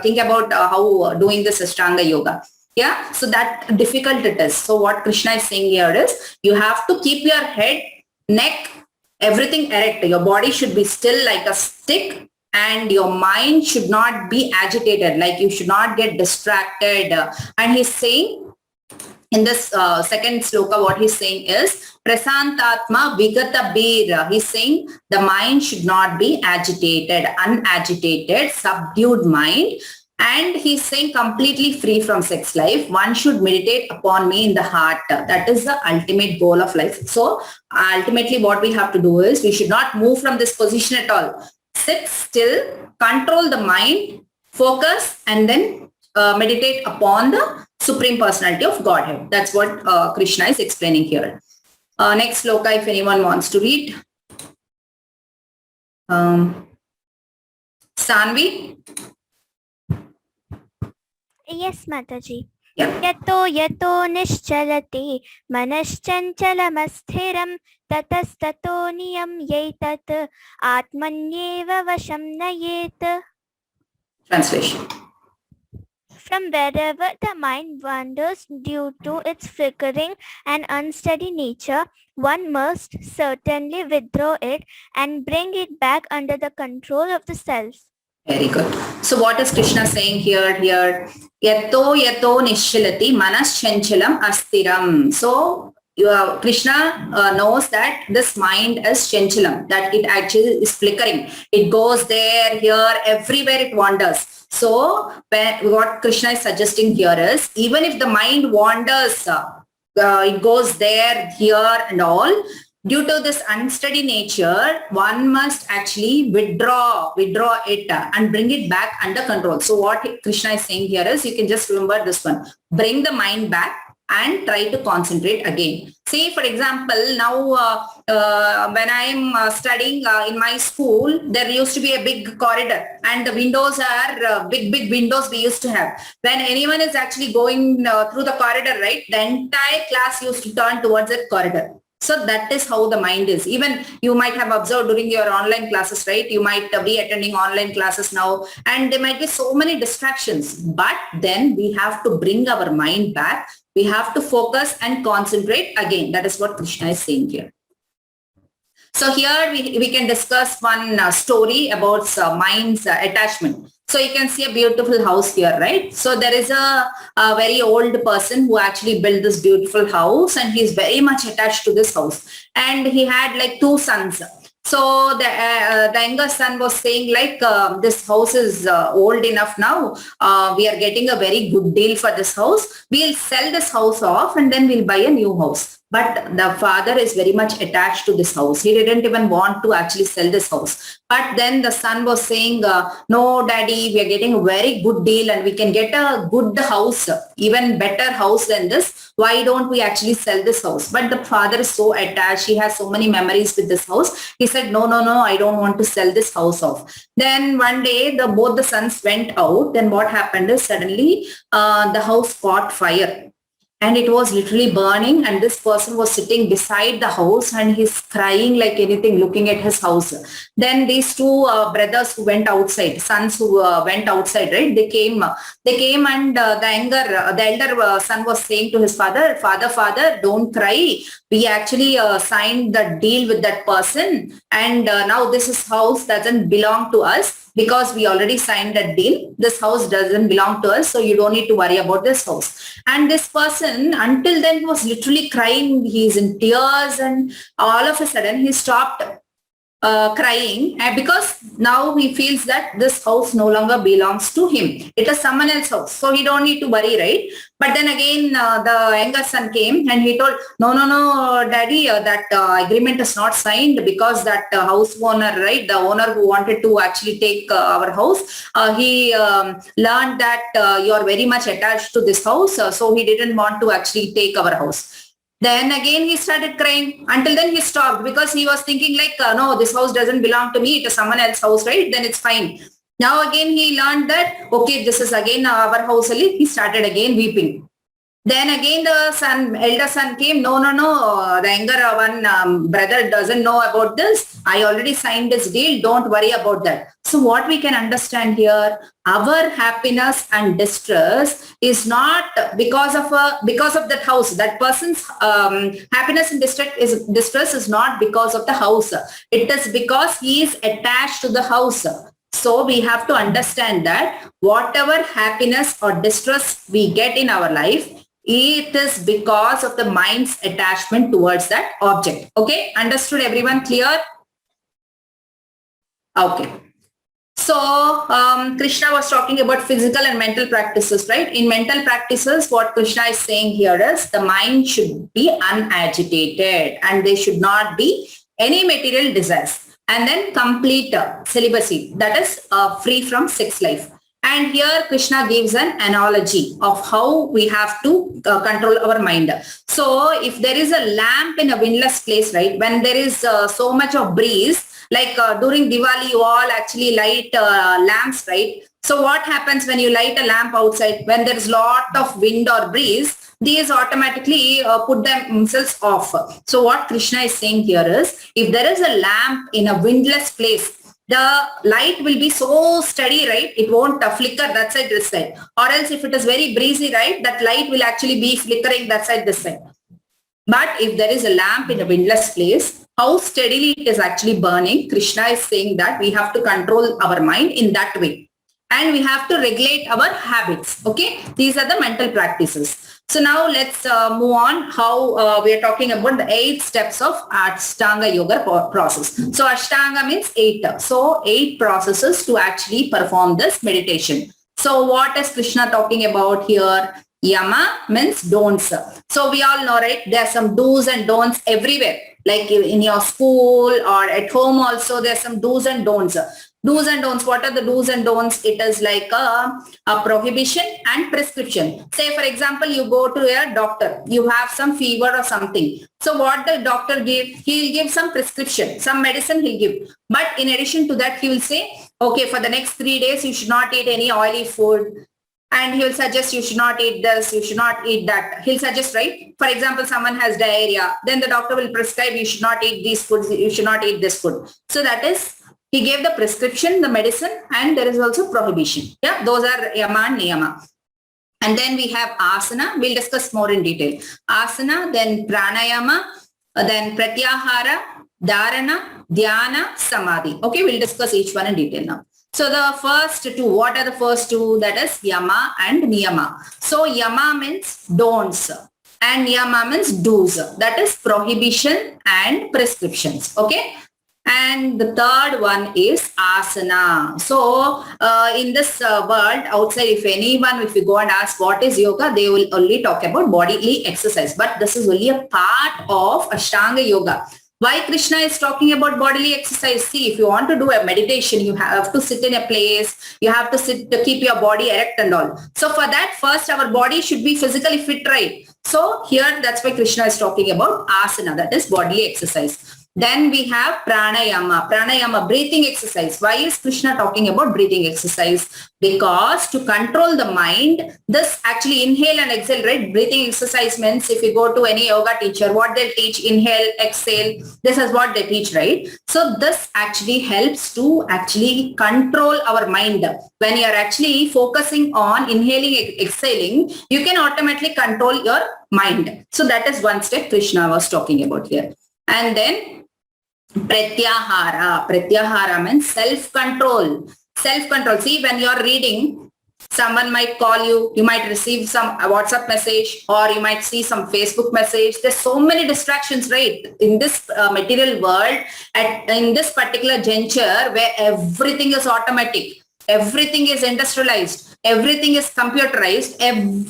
Think about how doing this Ashtanga yoga. Yeah, so that difficult it is. So what Krishna is saying here is you have to keep your head, neck, everything erect. Your body should be still like a stick and your mind should not be agitated. Like you should not get distracted. And he's saying in this second sloka, what he's saying is Prasantatma Vigata Bir. He's saying the mind should not be agitated, unagitated, subdued mind. And he's saying completely free from sex life. One should meditate upon me in the heart. That is the ultimate goal of life. So ultimately what we have to do is we should not move from this position at all. Sit still, control the mind, focus, and then meditate upon the Supreme Personality of Godhead. That's what Krishna is explaining here. Next sloka, if anyone wants to read. Sanvi? Yes, Mataji. Yeah. Yato nishchalati manaschanchalamasthiram tatastato niyam yetat atmanyeva vasham nayet. Translation. From wherever the mind wanders due to its flickering and unsteady nature, one must certainly withdraw it and bring it back under the control of the self. Very good. So what is Krishna saying here? Yato nishchalati manaschanchala astiram. So Krishna knows that this mind is chanchalam, that it actually is flickering. It goes there, here, everywhere it wanders. So what Krishna is suggesting here is, even if the mind wanders, it goes there, here and all, due to this unsteady nature, one must actually withdraw it and bring it back under control. So what Krishna is saying here is, you can just remember this one. Bring the mind back and try to concentrate again. Say, for example, now when I'm studying in my school, there used to be a big corridor and the windows are big windows we used to have. When anyone is actually going through the corridor, right, the entire class used to turn towards that corridor. So that is how the mind is. Even you might have observed during your online classes, right? You might be attending online classes now, and there might be so many distractions. But then we have to bring our mind back. We have to focus and concentrate again. That is what Krishna is saying here. So here we can discuss one story about mind's attachment. So you can see a beautiful house here, right? So there is a very old person who actually built this beautiful house, and he is very much attached to this house. And he had like 2 sons. So the younger son was saying like, this house is old enough now. We are getting a very good deal for this house. We'll sell this house off and then we'll buy a new house. But the father is very much attached to this house. He didn't even want to actually sell this house. But then the son was saying, no, daddy, we are getting a very good deal and we can get a good house, even better house than this. Why don't we actually sell this house? But the father is so attached. He has so many memories with this house. He said, no, I don't want to sell this house off. Then one day, both the sons went out. Then what happened is suddenly the house caught fire. And it was literally burning, and this person was sitting beside the house and he's crying like anything, looking at his house. Then these 2 brothers who went outside, sons who went outside, right? They came and the elder son was saying to his father, father, don't cry. We actually signed the deal with that person, and now this house doesn't belong to us. Because we already signed that deal, this house doesn't belong to us, so you don't need to worry about this house. And this person, until then, was literally crying. He's in tears, and all of a sudden he stopped crying, because now he feels that this house no longer belongs to him. It is someone else's house, so he don't need to worry, right? But then again, the younger son came and he told, no, daddy, that agreement is not signed, because that house owner, right, the owner who wanted to actually take our house, he learned that you are very much attached to this house, so he didn't want to actually take our house. Then again he started crying. Until then he stopped, because he was thinking like, no, this house doesn't belong to me. It is someone else's house, right? Then it's fine. Now again he learned that, okay, this is again our house. He started again weeping. Then again the elder son came, no, the younger one brother doesn't know about this. I already signed this deal. Don't worry about that. So what we can understand here, our happiness and distress is not because of that house. That person's happiness and distress is not because of the house. It is because he is attached to the house. So we have to understand that whatever happiness or distress we get in our life, it is because of the mind's attachment towards that object. Okay, understood everyone? Clear? Okay. So Krishna was talking about physical and mental practices, right? In mental practices, what Krishna is saying here is the mind should be unagitated and there should not be any material desires. And then complete celibacy, that is free from sex life. And here Krishna gives an analogy of how we have to control our mind. So if there is a lamp in a windless place, right, when there is so much of breeze, like during Diwali, you all actually light lamps, right? So what happens when you light a lamp outside? When there is lot of wind or breeze, these automatically put themselves off. So what Krishna is saying here is, if there is a lamp in a windless place, the light will be so steady, right? It won't flicker that side, this side. Or else if it is very breezy, right, that light will actually be flickering that side, this side. But if there is a lamp in a windless place, how steadily it is actually burning, Krishna is saying that we have to control our mind in that way. And we have to regulate our habits. Okay, these are the mental practices. So now let's move on how we are talking about the 8 steps of Ashtanga Yoga process. So Ashtanga means 8. So 8 processes to actually perform this meditation. So what is Krishna talking about here? Yama means don'ts. So we all know, right? There are some do's and don'ts everywhere. Like in your school or at home also, there are some do's and don'ts. Do's and don'ts. What are the do's and don'ts? It is like a prohibition and prescription. Say, for example, you go to a doctor. You have some fever or something. So what the doctor give? He will give some prescription, some medicine he'll give. But in addition to that, he will say, okay, for the next 3 days, you should not eat any oily food. and he will suggest you should not eat this, you should not eat that. He'll suggest, right? For example, someone has diarrhea, then the doctor will prescribe you should not eat these foods, you should not eat this food. So that is, he gave the prescription, the medicine, and there is also prohibition. Yeah, those are yama and niyama. And then we have asana. We'll discuss more in detail. Asana, then pranayama, then pratyahara, dharana, dhyana, samadhi. Okay, we'll discuss each one in detail now. So the first two, what are the first two? That is yama and niyama. So yama means don'ts and niyama means do's. That is prohibition and prescriptions. Okay. And the third one is asana. So in this world outside, if you go and ask what is yoga, they will only talk about bodily exercise. But this is only a part of Ashtanga yoga. Why Krishna is talking about bodily exercise? See, if you want to do a meditation, you have to sit in a place. You have to sit to keep your body erect and all. So for that, first our body should be physically fit, right? So here, that's why Krishna is talking about asana, that is bodily exercise. Then we have pranayama. Pranayama, breathing exercise. Why is Krishna talking about breathing exercise? Because to control the mind, this actually inhale and exhale, right? Breathing exercise means if you go to any yoga teacher, what they'll teach, inhale, exhale. This is what they teach, right? So this actually helps to actually control our mind. When you're actually focusing on inhaling, exhaling, you can automatically control your mind. So that is one step Krishna was talking about here. And then pratyahara. Pratyahara means self-control. Self-control. See, when you're reading, someone might call you, you might receive some WhatsApp message, or you might see some Facebook message. There's so many distractions, right? In this material world, in this particular juncture where everything is automatic, everything is industrialized, everything is computerized.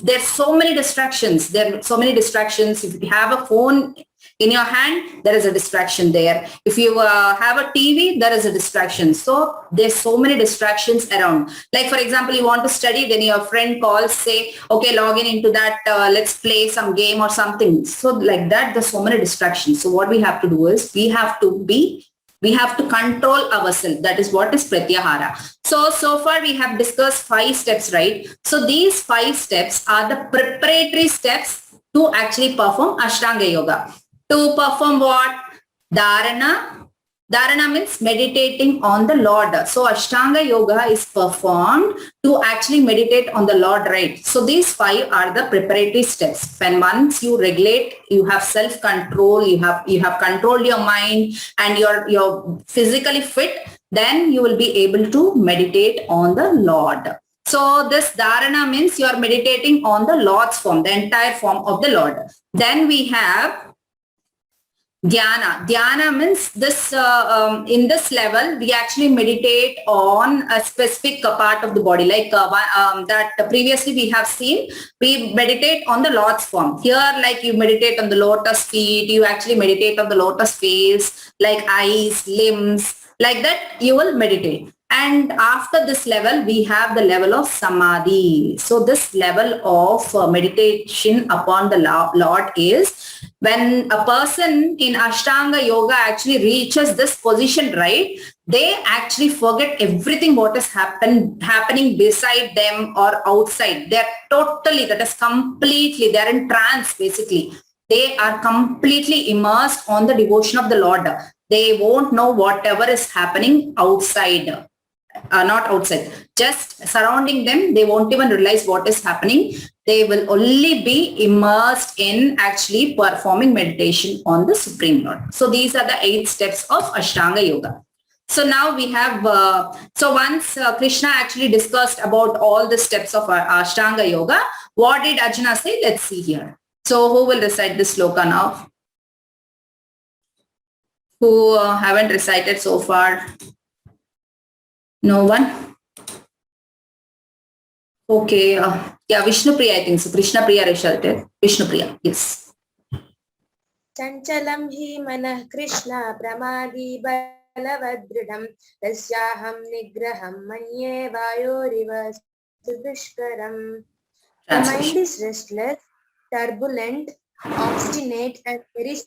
There's so many distractions. There are so many distractions. If you have a phone in your hand, there is a distraction there. If you have a TV, there is a distraction. So there's so many distractions around. Like, for example, you want to study, then your friend calls, say, okay, log in into that, let's play some game or something. So like that, there's so many distractions. So what we have to do is we have to control ourselves. That is what is pratyahara. So far we have discussed 5 steps, right? So these 5 steps are the preparatory steps to actually perform Ashtanga yoga. To perform what? Dharana. Dharana means meditating on the Lord. So Ashtanga yoga is performed to actually meditate on the Lord, right? So these 5 are the preparatory steps. When once you regulate, you have self-control, you have controlled your mind, and you're physically fit, then you will be able to meditate on the Lord. So this dharana means you are meditating on the Lord's form, the entire form of the Lord. Then we have dhyana. Dhyana means this in this level we actually meditate on a specific part of the body, like that previously we have seen. We meditate on the Lord's form. Here, like you meditate on the lotus feet, you actually meditate on the lotus face, like eyes, limbs, like that you will meditate. And after this level, we have the level of samadhi. So this level of meditation upon the Lord is when a person in Ashtanga yoga actually reaches this position, right? They actually forget everything what is happening beside them or outside. They're totally, that is completely, they're in trance basically. They are completely immersed on the devotion of the Lord. They won't know whatever is happening outside. Not outside, just surrounding them. They won't even realize what is happening. They will only be immersed in actually performing meditation on the Supreme Lord. So these are the 8 steps of Ashtanga yoga. So now we have, so once Krishna actually discussed about all the steps of Ashtanga yoga, what did Arjuna say? Let's see here. So who will recite this sloka now? Who haven't recited so far? No one? Okay. Yeah, Vishnu Priya, I think so. Krishna Priya recited. Vishnu Priya, yes. Chanchalam hi manah Krishna pramadi balavadridam tasyaham nigraham manye vayoriva sudushkaram. The mind is restless, turbulent, obstinate, and very,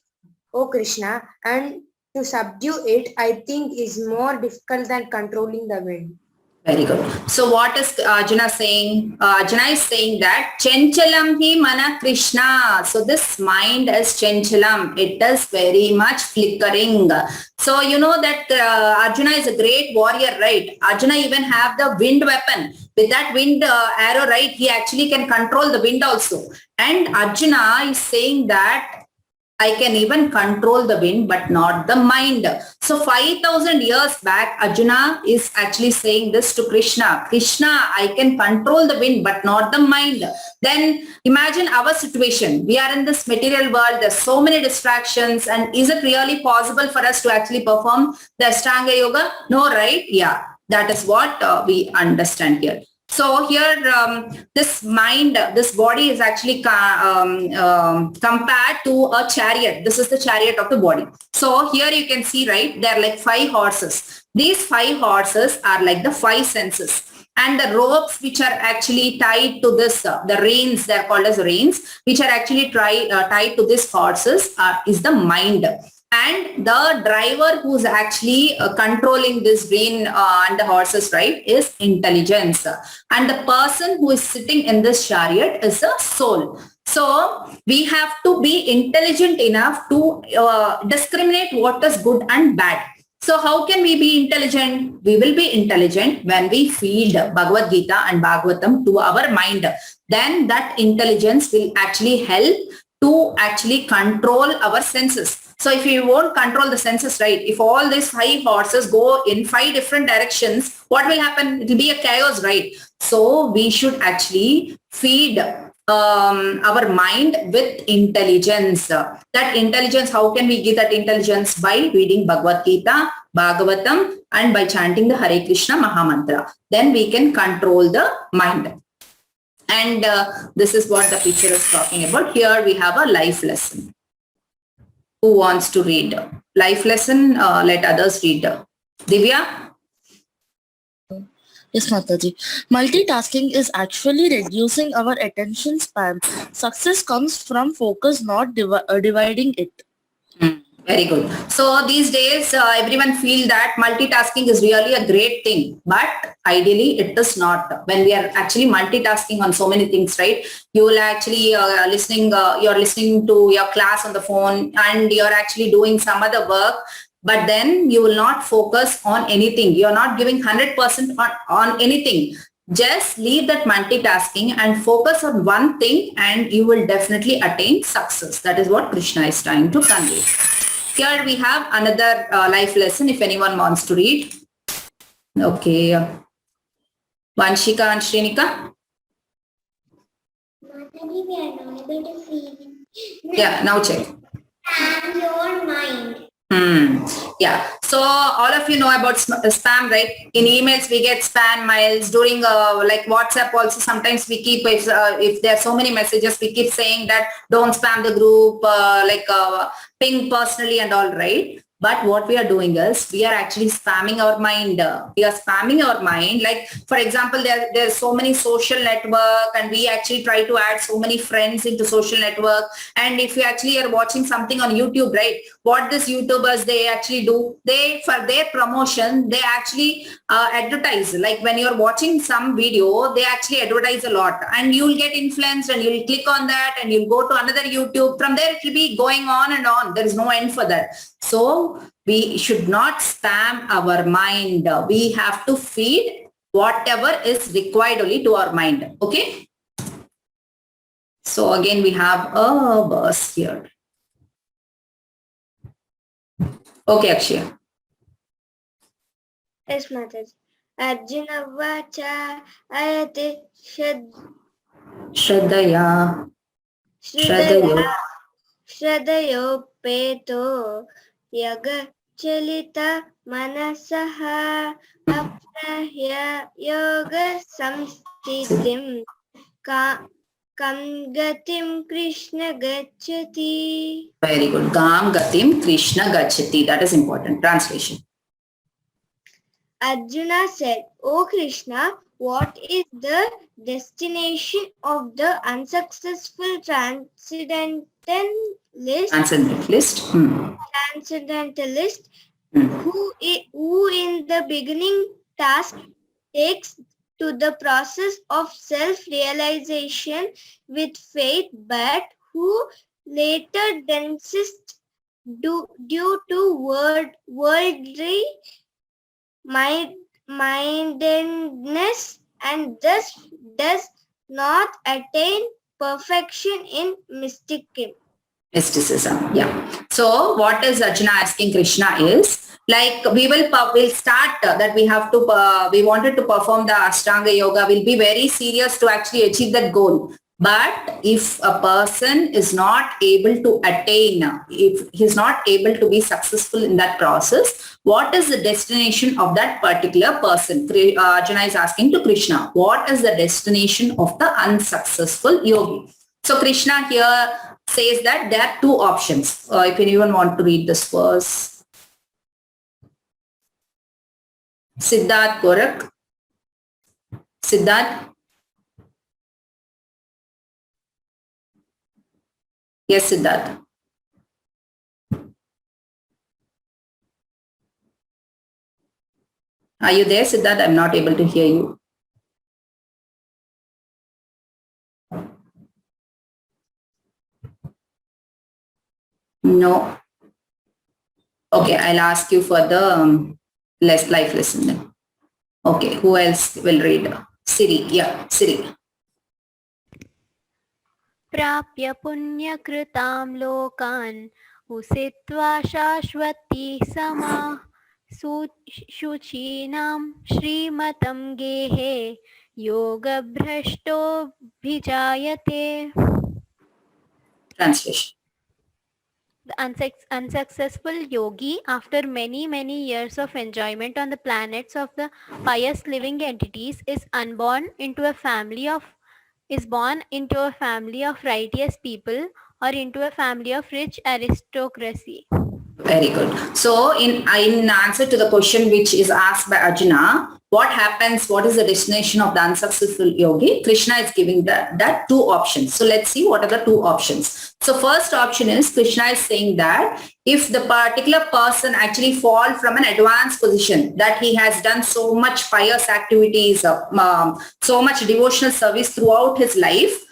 O Krishna, and to subdue it, I think, is more difficult than controlling the wind. Very good. So what is Arjuna saying? Arjuna is saying that Chanchalam hi mana Krishna. So this mind is Chanchalam. It is very much flickering. So you know that Arjuna is a great warrior, right? Arjuna even have the wind weapon. With that wind arrow, right, he actually can control the wind also. And Arjuna is saying that I can even control the wind, but not the mind. So 5,000 years back, Arjuna is actually saying this to Krishna. Krishna, I can control the wind, but not the mind. Then imagine our situation. We are in this material world. There's so many distractions. And is it really possible for us to actually perform the Ashtanga Yoga? No, right? Yeah, that is what we understand here. So here, this mind, this body is actually compared to a chariot. This is the chariot of the body. So here you can see, right, there are like 5 horses. These 5 horses are like the 5 senses. And the ropes which are actually tied to this, the reins, they're called as reins, which are actually tied to these horses is the mind. And the driver who's actually controlling this rein and the horses, right, is intelligence. And the person who is sitting in this chariot is the soul. So we have to be intelligent enough to discriminate what is good and bad. So how can we be intelligent? We will be intelligent when we feed Bhagavad Gita and Bhagavatam to our mind. Then that intelligence will actually help to actually control our senses. So if you won't control the senses, right, if all these 5 horses go in 5 different directions, what will happen? It will be a chaos, right? So we should actually feed our mind with intelligence. That intelligence, how can we give that intelligence? By reading Bhagavad Gita, Bhagavatam, and by chanting the Hare Krishna Mahamantra. Then we can control the mind. And this is what the picture is talking about. Here we have a life lesson. Who wants to read? Life lesson, let others read. Divya? Yes, Mataji. Multitasking is actually reducing our attention span. Success comes from focus, not dividing it. Very good. So these days, everyone feel that multitasking is really a great thing, but ideally it is not. When we are actually multitasking on so many things, right? You will actually you're listening to your class on the phone and you're actually doing some other work, but then you will not focus on anything. You're not giving 100% on anything. Just leave that multitasking and focus on one thing and you will definitely attain success. That is what Krishna is trying to convey. Here we have another life lesson if anyone wants to read. Okay. Vanshika and Shrinika? Mataji, we are not able to see. Yeah, now check. And your mind. Yeah. So all of you know about spam, right? In emails, we get spam mails. During like WhatsApp also, sometimes we keep, if there are so many messages, we keep saying that don't spam the group, ping personally and all, right? But what we are doing is we are actually spamming our mind. We are spamming our mind. Like, for example, there's so many social network and we actually try to add so many friends into social network. And if you actually are watching something on YouTube, right, what these YouTubers, they actually do, for their promotion, they actually advertise. Like when you're watching some video, they actually advertise a lot and you'll get influenced and you'll click on that and you'll go to another YouTube. From there, it will be going on and on. There is no end for that. So we should not spam our mind. We have to feed whatever is required only to our mind. Okay. So again, we have a verse here. Okay, Akshaya. Yes, Mataji. Arjuna vacha ayate Shraddaya. Shradhayo peto yaga chalita manasaha aprahya yoga samsthitim kam gatim Krishna gacchati. Very good. Gam gatim Krishna gacchati. That is important. Translation. Arjuna said, O Krishna, what is the destination of the unsuccessful transcendentalist Transcendentalist. who in the beginning tasked takes to the process of self-realization with faith, but who later desists due to worldly mindedness and thus does not attain perfection in mysticism. Yeah. So what is Arjuna asking Krishna is, like, we'll start that we have to, we wanted to perform the Ashtanga Yoga. We'll be very serious to actually achieve that goal. But if a person is not able to attain, if he's not able to be successful in that process, what is the destination of that particular person? Arjuna is asking to Krishna, what is the destination of the unsuccessful yogi? So Krishna here says that there are two options. If anyone want to read this verse. Siddharth Gorak. Siddharth. Yes, Siddharth. Are you there, Siddharth? I'm not able to hear you. No. Okay, I'll ask you for the life lesson then. Okay, who else will read? Siri. Yeah, Siri. प्राप्य पुण्यकृतां लोकान् उषित्वा शाश्वती समा शुचीनां श्रीमतं गेहे योगभ्रष्टोऽभिजायते. Translation. The unsuccessful yogi, after many years of enjoyment on the planets of the pious living entities, is born into a family of righteous people or into a family of rich aristocracy. Very good. So in answer to the question which is asked by Arjuna, what happens, what is the destination of the unsuccessful yogi? Krishna is giving that two options. So let's see what are the two options. So first option is, Krishna is saying that if the particular person actually fall from an advanced position, that he has done so much pious activities, so much devotional service throughout his life,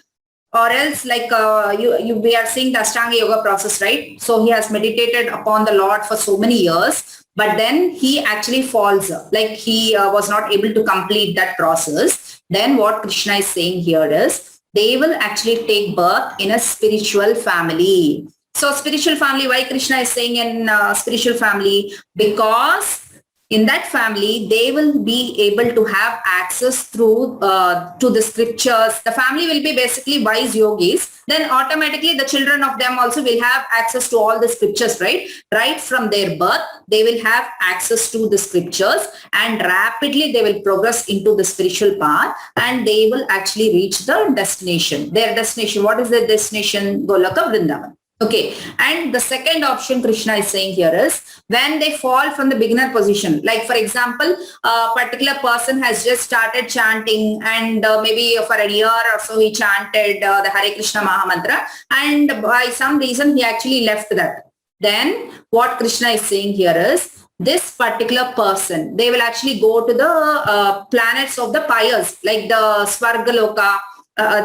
or else like we are seeing the Ashtanga Yoga process, right? So he has meditated upon the Lord for so many years, but then he actually falls, like he was not able to complete that process. Then what Krishna is saying here is, they will actually take birth in a spiritual family. So spiritual family, why Krishna is saying in spiritual family? Because in that family, they will be able to have access through to the scriptures. The family will be basically wise yogis. Then automatically the children of them also will have access to all the scriptures, right? Right from their birth, they will have access to the scriptures, and rapidly they will progress into the spiritual path, and they will actually reach the destination. Their destination, what is their destination? Goloka Vrindavan. Okay. And the second option Krishna is saying here is, when they fall from the beginner position, like for example, a particular person has just started chanting, and maybe for a year or so he chanted the Hare Krishna Mahamantra, and by some reason he actually left that. Then what Krishna is saying here is, this particular person, they will actually go to the planets of the pious, like the Svargaloka.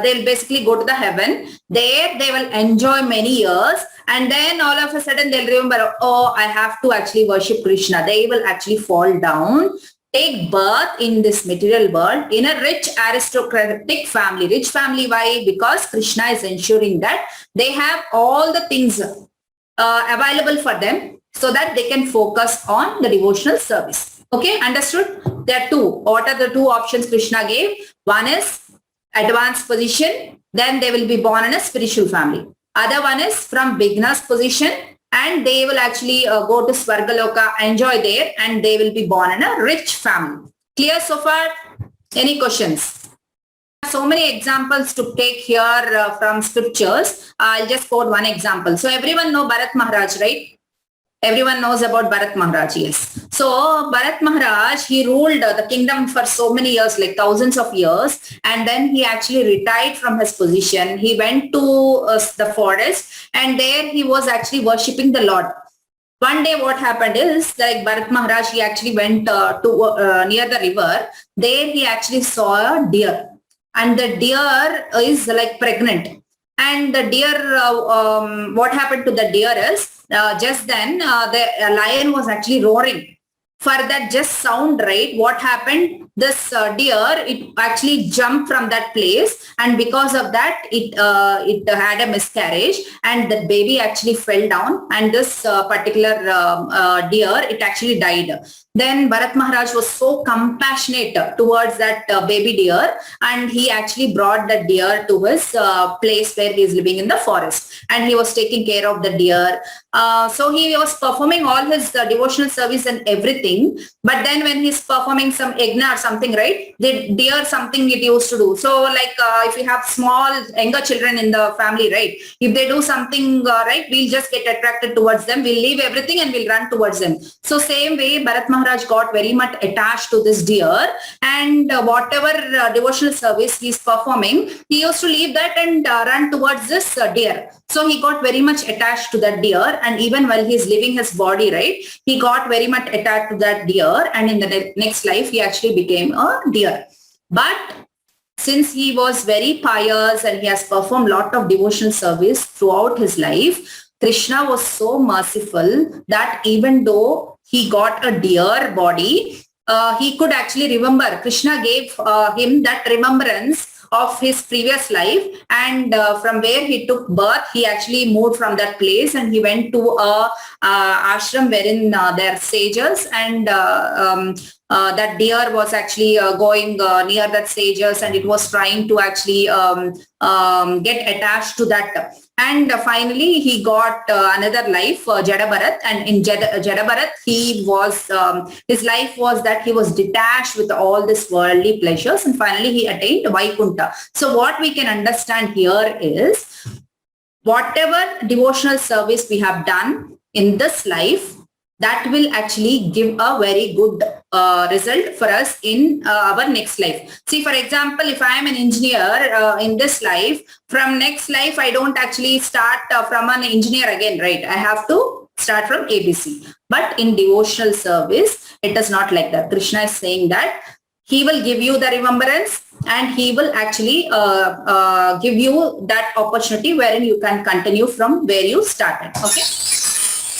They'll basically go to the heaven. There they will enjoy many years, and then all of a sudden they'll remember, oh, I have to actually worship Krishna. They will actually fall down, take birth in this material world in a rich aristocratic family. Rich family, why? Because Krishna is ensuring that they have all the things available for them, so that they can focus on the devotional service. Okay, understood? There are two. What are the two options Krishna gave? One is advanced position, then they will be born in a spiritual family. Other one is from beginner's position, and they will actually go to Svargaloka, enjoy there, and they will be born in a rich family. Clear so far? Any questions? So many examples to take here from scriptures. I'll just quote one example. So everyone know Bharat Maharaj, right? Everyone knows about Bharat Maharaj, yes. So Bharat Maharaj, he ruled the kingdom for so many years, like thousands of years. And then he actually retired from his position. He went to the forest, and there he was actually worshipping the Lord. One day what happened is, like Bharat Maharaj, he actually went to near the river. There he actually saw a deer, and the deer is like pregnant. And the deer, what happened to the deer is, just then the lion was actually roaring. For that just sound, right, what happened, this deer, it actually jumped from that place, and because of that it had a miscarriage, and the baby actually fell down, and this particular deer, it actually died. Then Bharat Maharaj was so compassionate towards that baby deer, and he actually brought the deer to his place where he is living in the forest, and he was taking care of the deer. So he was performing all his devotional service and everything. But then when he's performing some yajna or something, right, the deer, something it used to do. So like if you have small younger children in the family, right, if they do something right, we'll just get attracted towards them. We'll leave everything and we'll run towards them. So same way, Bharat Maharaj got very much attached to this deer, and whatever devotional service he's performing, he used to leave that and run towards this deer. So he got very much attached to that deer, and even while he's leaving his body, right, he got very much attached to that deer, and in the next life he actually became a deer. But since he was very pious and he has performed lot of devotional service throughout his life, Krishna was so merciful that even though he got a deer body, he could actually remember. Krishna gave him that remembrance of his previous life, and from where he took birth, he actually moved from that place, and he went to a ashram wherein there are sages, and that deer was actually going near that sages, and it was trying to actually get attached to that. And finally, he got another life, Jada Bharat, and in Jada Bharat, he was his life was that he was detached with all this worldly pleasures, and finally he attained Vaikunta. So what we can understand here is, whatever devotional service we have done in this life, that will actually give a very good result for us in our next life. See, for example, if I am an engineer in this life, from next life, I don't actually start from an engineer again, right? I have to start from ABC. But in devotional service, it is not like that. Krishna is saying that he will give you the remembrance, and he will actually give you that opportunity wherein you can continue from where you started. Okay.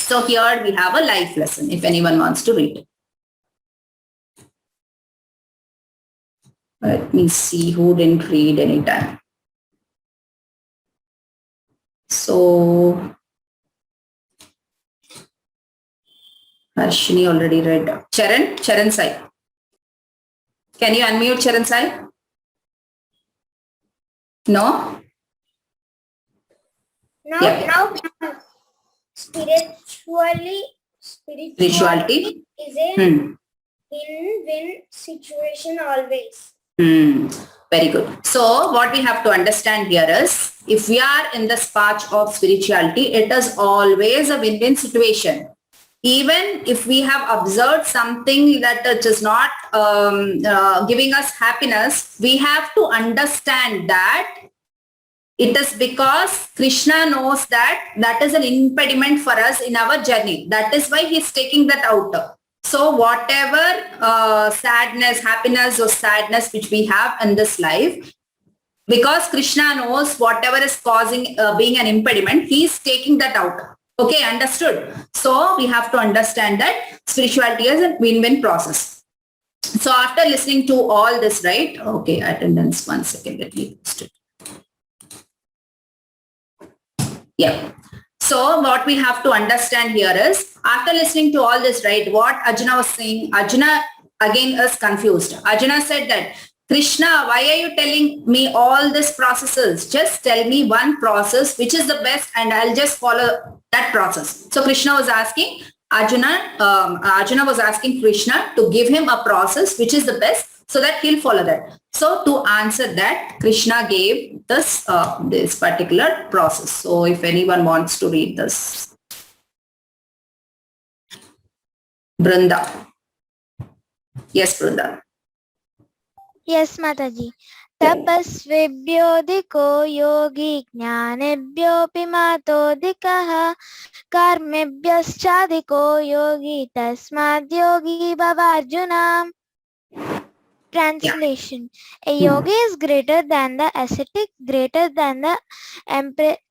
So here we have a life lesson, if anyone wants to read it. Let me see who didn't read any time. So Harshini already read. Charan Sai. Can you unmute Charan Sai? No? Now, Yeah. now spirituality is a win-win situation always. Very good. So what we have to understand here is, if we are in this path of spirituality, it is always a win-win situation. Even if we have observed something that is not giving us happiness, we have to understand that it is because Krishna knows that that is an impediment for us in our journey. That is why he is taking that out. So whatever sadness, happiness or sadness which we have in this life, because Krishna knows whatever is causing being an impediment, he is taking that out. Okay, understood? So we have to understand that spirituality is a win-win process. So after listening to all this, right? Okay, attendance, 1 second, let me post it. Yeah. So what we have to understand here is, after listening to all this, right, what Arjuna was saying, Arjuna again is confused. Arjuna said that, Krishna, why are you telling me all these processes? Just tell me one process which is the best, and I'll just follow that process. So Krishna was asking Arjuna was asking Krishna to give him a process which is the best, so that he'll follow that. So to answer that, Krishna gave this this particular process. So if anyone wants to read this. Brunda. Yes, Brunda. Yes, Mataji. तपस्विभ्योऽधिको योगी ज्ञानिभ्योऽपि मतोऽधिकः कर्मिभ्यश्चाधिको योगी तस्माद् योगी भव Arjun. Translation. A yogi is greater than the ascetic, greater than the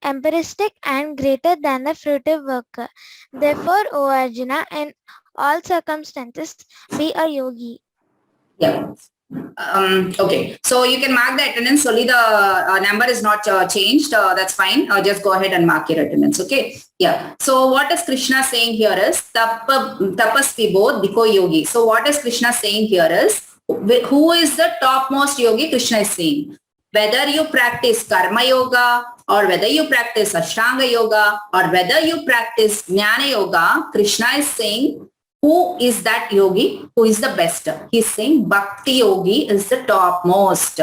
empiristic, and greater than the fruitive worker. Therefore, O Arjuna, in all circumstances, be a yogi. Yeah. Okay, so you can mark the attendance. Only the number is not changed. That's fine. Just go ahead and mark your attendance. Okay. Yeah. So what is Krishna saying here is tapasvibo diko yogi. So what is Krishna saying here is who is the topmost yogi? Krishna is saying whether you practice karma yoga or whether you practice ashtanga yoga or whether you practice jnana yoga, Krishna is saying who is that yogi? Who is the best? He's saying Bhakti yogi is the topmost.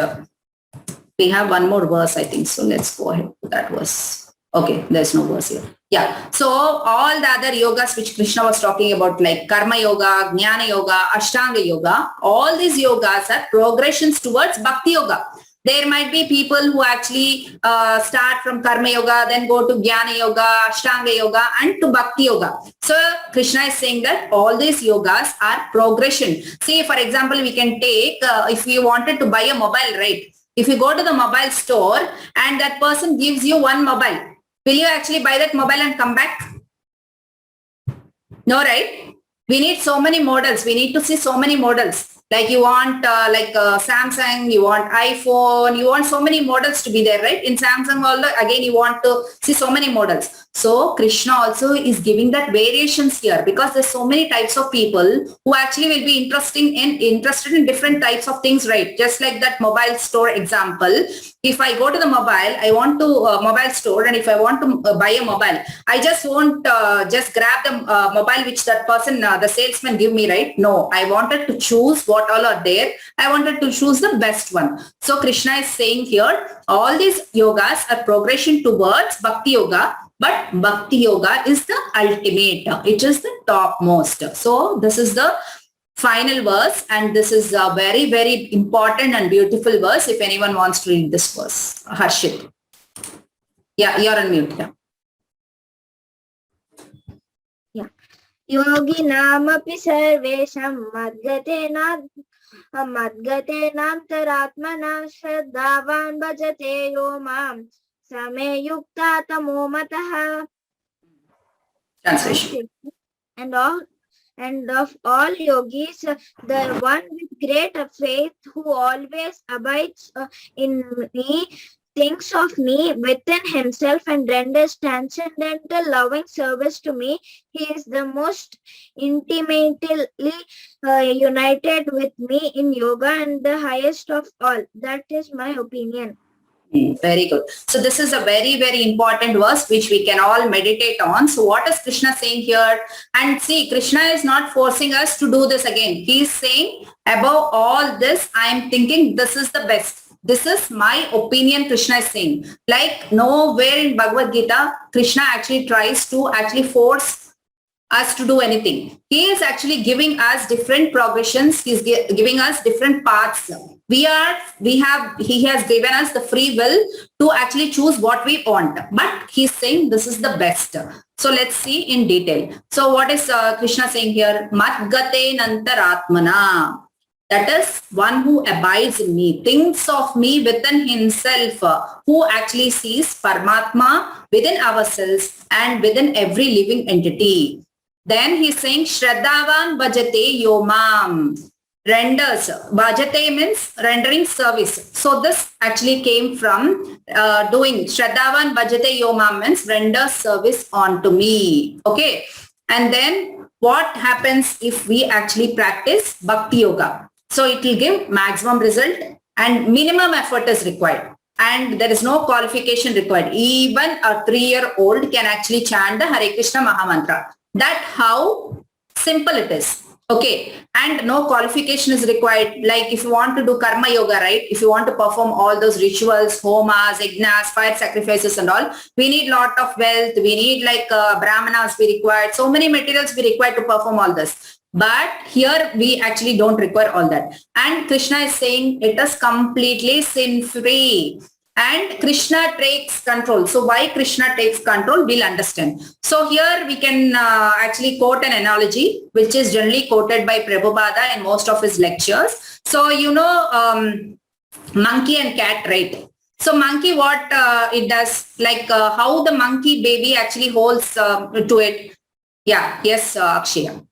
We have one more verse, I think. So let's go ahead to that verse. Okay, there's no verse here. Yeah. So all the other yogas which Krishna was talking about, like Karma Yoga, Jnana Yoga, Ashtanga Yoga, all these yogas are progressions towards Bhakti Yoga. There might be people who actually start from Karma Yoga, then go to Jnana Yoga, Ashtanga Yoga, and to Bhakti Yoga. So Krishna is saying that all these yogas are progression. See, for example, we can take, if you wanted to buy a mobile, right? If you go to the mobile store and that person gives you one mobile, will you actually buy that mobile and come back? No, right? We need so many models. We need to see so many models. Like you want Samsung, you want iPhone, you want so many models to be there, right? In Samsung, again, you want to see so many models. So Krishna also is giving that variations here because there's so many types of people who actually will be interested in different types of things, right? Just like that mobile store example. If I go to the mobile store and if I want to buy a mobile, I just won't just grab the mobile which that person, the salesman give me, right? No, I wanted to choose what all are there. I wanted to choose the best one. So Krishna is saying here, all these yogas are progression towards Bhakti Yoga, but Bhakti Yoga is the ultimate. It is the topmost. So this is the final verse, and this is a very, very important and beautiful verse. If anyone wants to read this verse, Harshit. Yeah, you're on mute. Yeah. Yogi namapi sarvesham madgatenam taratmanam shraddhavan bhajate yo mam same yukta tamo mataha. Translation. And of all yogis, the one with great faith who always abides in me, thinks of me within himself and renders transcendental loving service to me. He is the most intimately united with me in yoga and the highest of all. That is my opinion. Very good. So this is a very, very important verse which we can all meditate on. So what is Krishna saying here? And see, Krishna is not forcing us to do this again. He is saying above all this, I am thinking this is the best. This is my opinion, Krishna is saying. Like nowhere in Bhagavad Gita, Krishna actually tries to actually force us to do anything. He is actually giving us different progressions. He's giving us different paths. He has given us the free will to actually choose what we want. But he's saying this is the best. So let's see in detail. So what is Krishna saying here? Madgate nantaratmana. That is one who abides in me, thinks of me within himself, who actually sees Paramatma within ourselves and within every living entity. Then he's saying, Shraddhavan bhajate yomam. Renders. Bhajate means rendering service. So this actually came from doing. Shraddhavan bhajate yomam means render service unto me. Okay. And then what happens if we actually practice Bhakti Yoga? So it will give maximum result and minimum effort is required. And there is no qualification required. Even a 3-year-old can actually chant the Hare Krishna Mahamantra. That's how simple it is. Okay. And no qualification is required. Like if you want to do Karma Yoga, right? If you want to perform all those rituals, homas, yajnas, fire sacrifices and all, we need lot of wealth. We need like brahmanas be required. So many materials be required to perform all this. But here we actually don't require all that. And Krishna is saying it is completely sin-free. And Krishna takes control. So why Krishna takes control, we'll understand. So here we can actually quote an analogy, which is generally quoted by Prabhupada in most of his lectures. So, monkey and cat, right? So monkey, what it does, like how the monkey baby actually holds to it. Yeah, yes, Akshaya.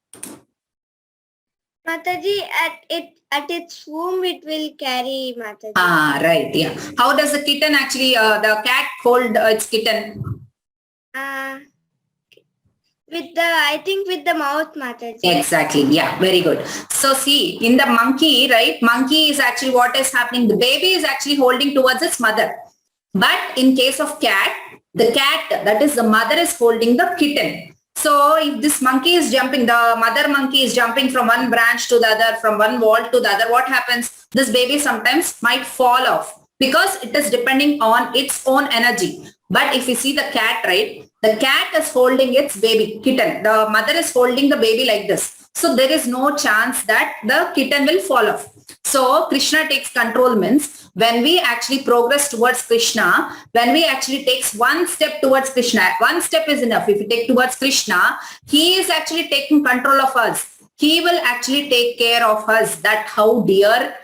Mataji, at its womb it will carry, Mataji. Ah, right, yeah. How does the kitten actually, the cat hold its kitten? I think with the mouth, Mataji. Exactly, yeah, very good. So see, in the monkey, right, monkey is actually what is happening. The baby is actually holding towards its mother. But in case of cat, the cat, that is the mother, is holding the kitten. So if this monkey is jumping, the mother monkey is jumping from one branch to the other, from one wall to the other, what happens? This baby sometimes might fall off because it is depending on its own energy. But if you see the cat, right, the cat is holding its baby, kitten. The mother is holding the baby like this. So there is no chance that the kitten will fall off. So Krishna takes control means when we actually progress towards Krishna, when we actually takes one step towards Krishna, one step is enough. If you take towards Krishna, he is actually taking control of us. He will actually take care of us. That how dear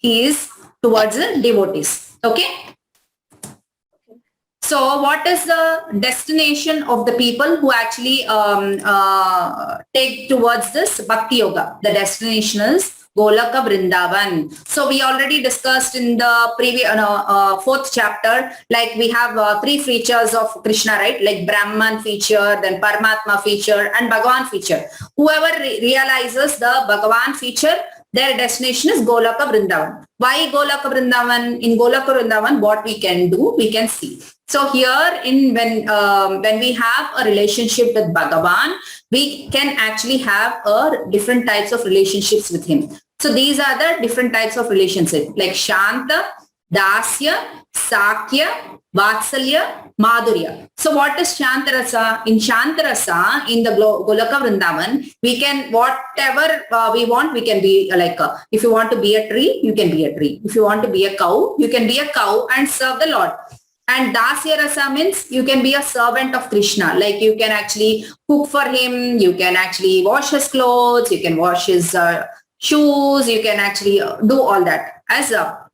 he is towards the devotees. Okay. So what is the destination of the people who actually take towards this Bhakti Yoga? The destination is Golaka Vrindavan. So we already discussed in the previous fourth chapter, like we have three features of Krishna, right? Like Brahman feature, then Paramatma feature, and Bhagavan feature. Whoever realizes the Bhagavan feature, their destination is Golaka Vrindavan. Why Golaka Vrindavan? In Golaka Vrindavan, what we can do, we can see. So here when we have a relationship with Bhagavan, we can actually have different types of relationships with him. So these are the different types of relationships like Shanta, Dasya, Sakya, Vatsalya, Madhurya. So what is Shantarasa? In Shantarasa, in the Golaka Vrindavan, we can, whatever we want, we can be like, if you want to be a tree, you can be a tree. If you want to be a cow, you can be a cow and serve the Lord. And Dasya Rasa means you can be a servant of Krishna. Like you can actually cook for him, you can actually wash his clothes, you can wash his shoes, you can actually do all that as a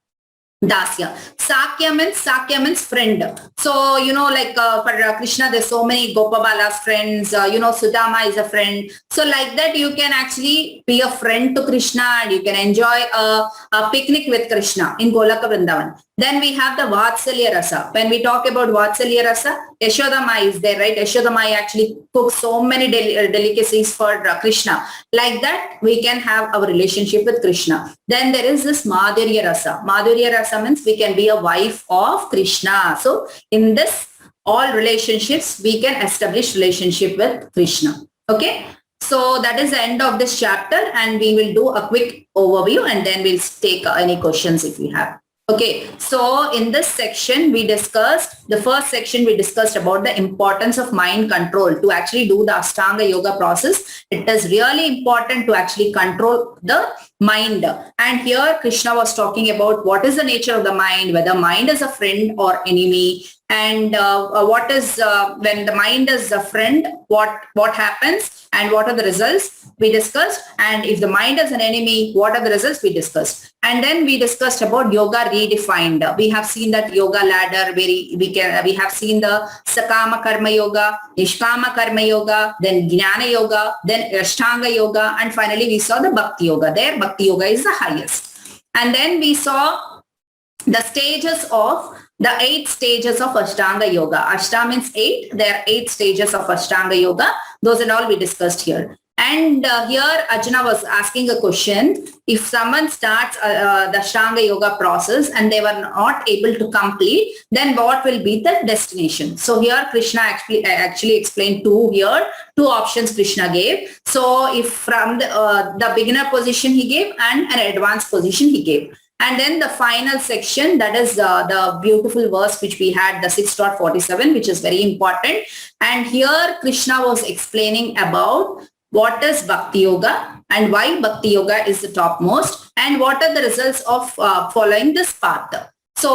Dasya. Sakya means friend. So, like for Krishna, there's so many Gopabala's friends, Sudama is a friend. So like that, you can actually be a friend to Krishna and you can enjoy a picnic with Krishna in Golaka Vrindavan. Then we have the Vatsalya Rasa. When we talk about Vatsalya Rasa, Yashoda Mai is there, right? Yashoda Mai actually cooks so many delicacies for Krishna. Like that, we can have our relationship with Krishna. Then there is this Madhurya Rasa. Madhurya Rasa means we can be a wife of Krishna. So in this, all relationships, we can establish relationship with Krishna. Okay. So that is the end of this chapter and we will do a quick overview and then we'll take any questions if you have. Okay, so in this section, the first section we discussed about the importance of mind control to actually do the Ashtanga Yoga process. It is really important to actually control the mind. And here Krishna was talking about what is the nature of the mind, whether mind is a friend or enemy, and what is when the mind is a friend, what happens and what are the results we discussed, and if the mind is an enemy, what are the results we discussed. And then we discussed about yoga redefined. We have seen that yoga ladder where we have seen the Sakama Karma Yoga, Nishkama Karma Yoga, then Jnana Yoga, then Ashtanga Yoga, and finally we saw the Bhakti Yoga. There Bhakti Yoga is the highest. And then we saw the stages of the 8 stages of Ashtanga Yoga. Ashta means 8. There are 8 stages of Ashtanga Yoga. Those and all we discussed here. And here Arjuna was asking a question. If someone starts the Ashtanga Yoga process and they were not able to complete, then what will be the destination? So here Krishna actually explained two options Krishna gave. So if from the beginner position he gave and an advanced position he gave. And then the final section, that is the beautiful verse which we had, the 6.47, which is very important. And here Krishna was explaining about what is Bhakti Yoga and why Bhakti Yoga is the topmost, and what are the results of following this path. So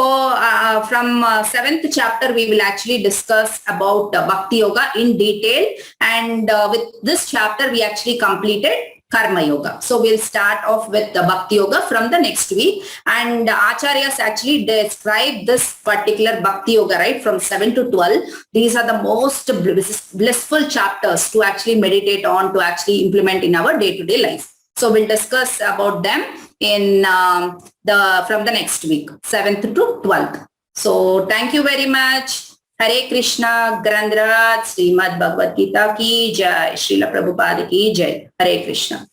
from 7th chapter, we will actually discuss about Bhakti Yoga in detail. And with this chapter, we actually completed Karma Yoga. So we'll start off with the Bhakti Yoga from the next week. And Acharyas actually describe this particular Bhakti Yoga, right, from 7 to 12. These are the most blissful chapters to actually meditate on, to actually implement in our day-to-day life. So we'll discuss about them in from the next week, 7th to 12th. So thank you very much. Hare Krishna, Grandraj, Srimad Bhagavad Gita ki Jai, Srila Prabhupada ki Jai. Hare Krishna.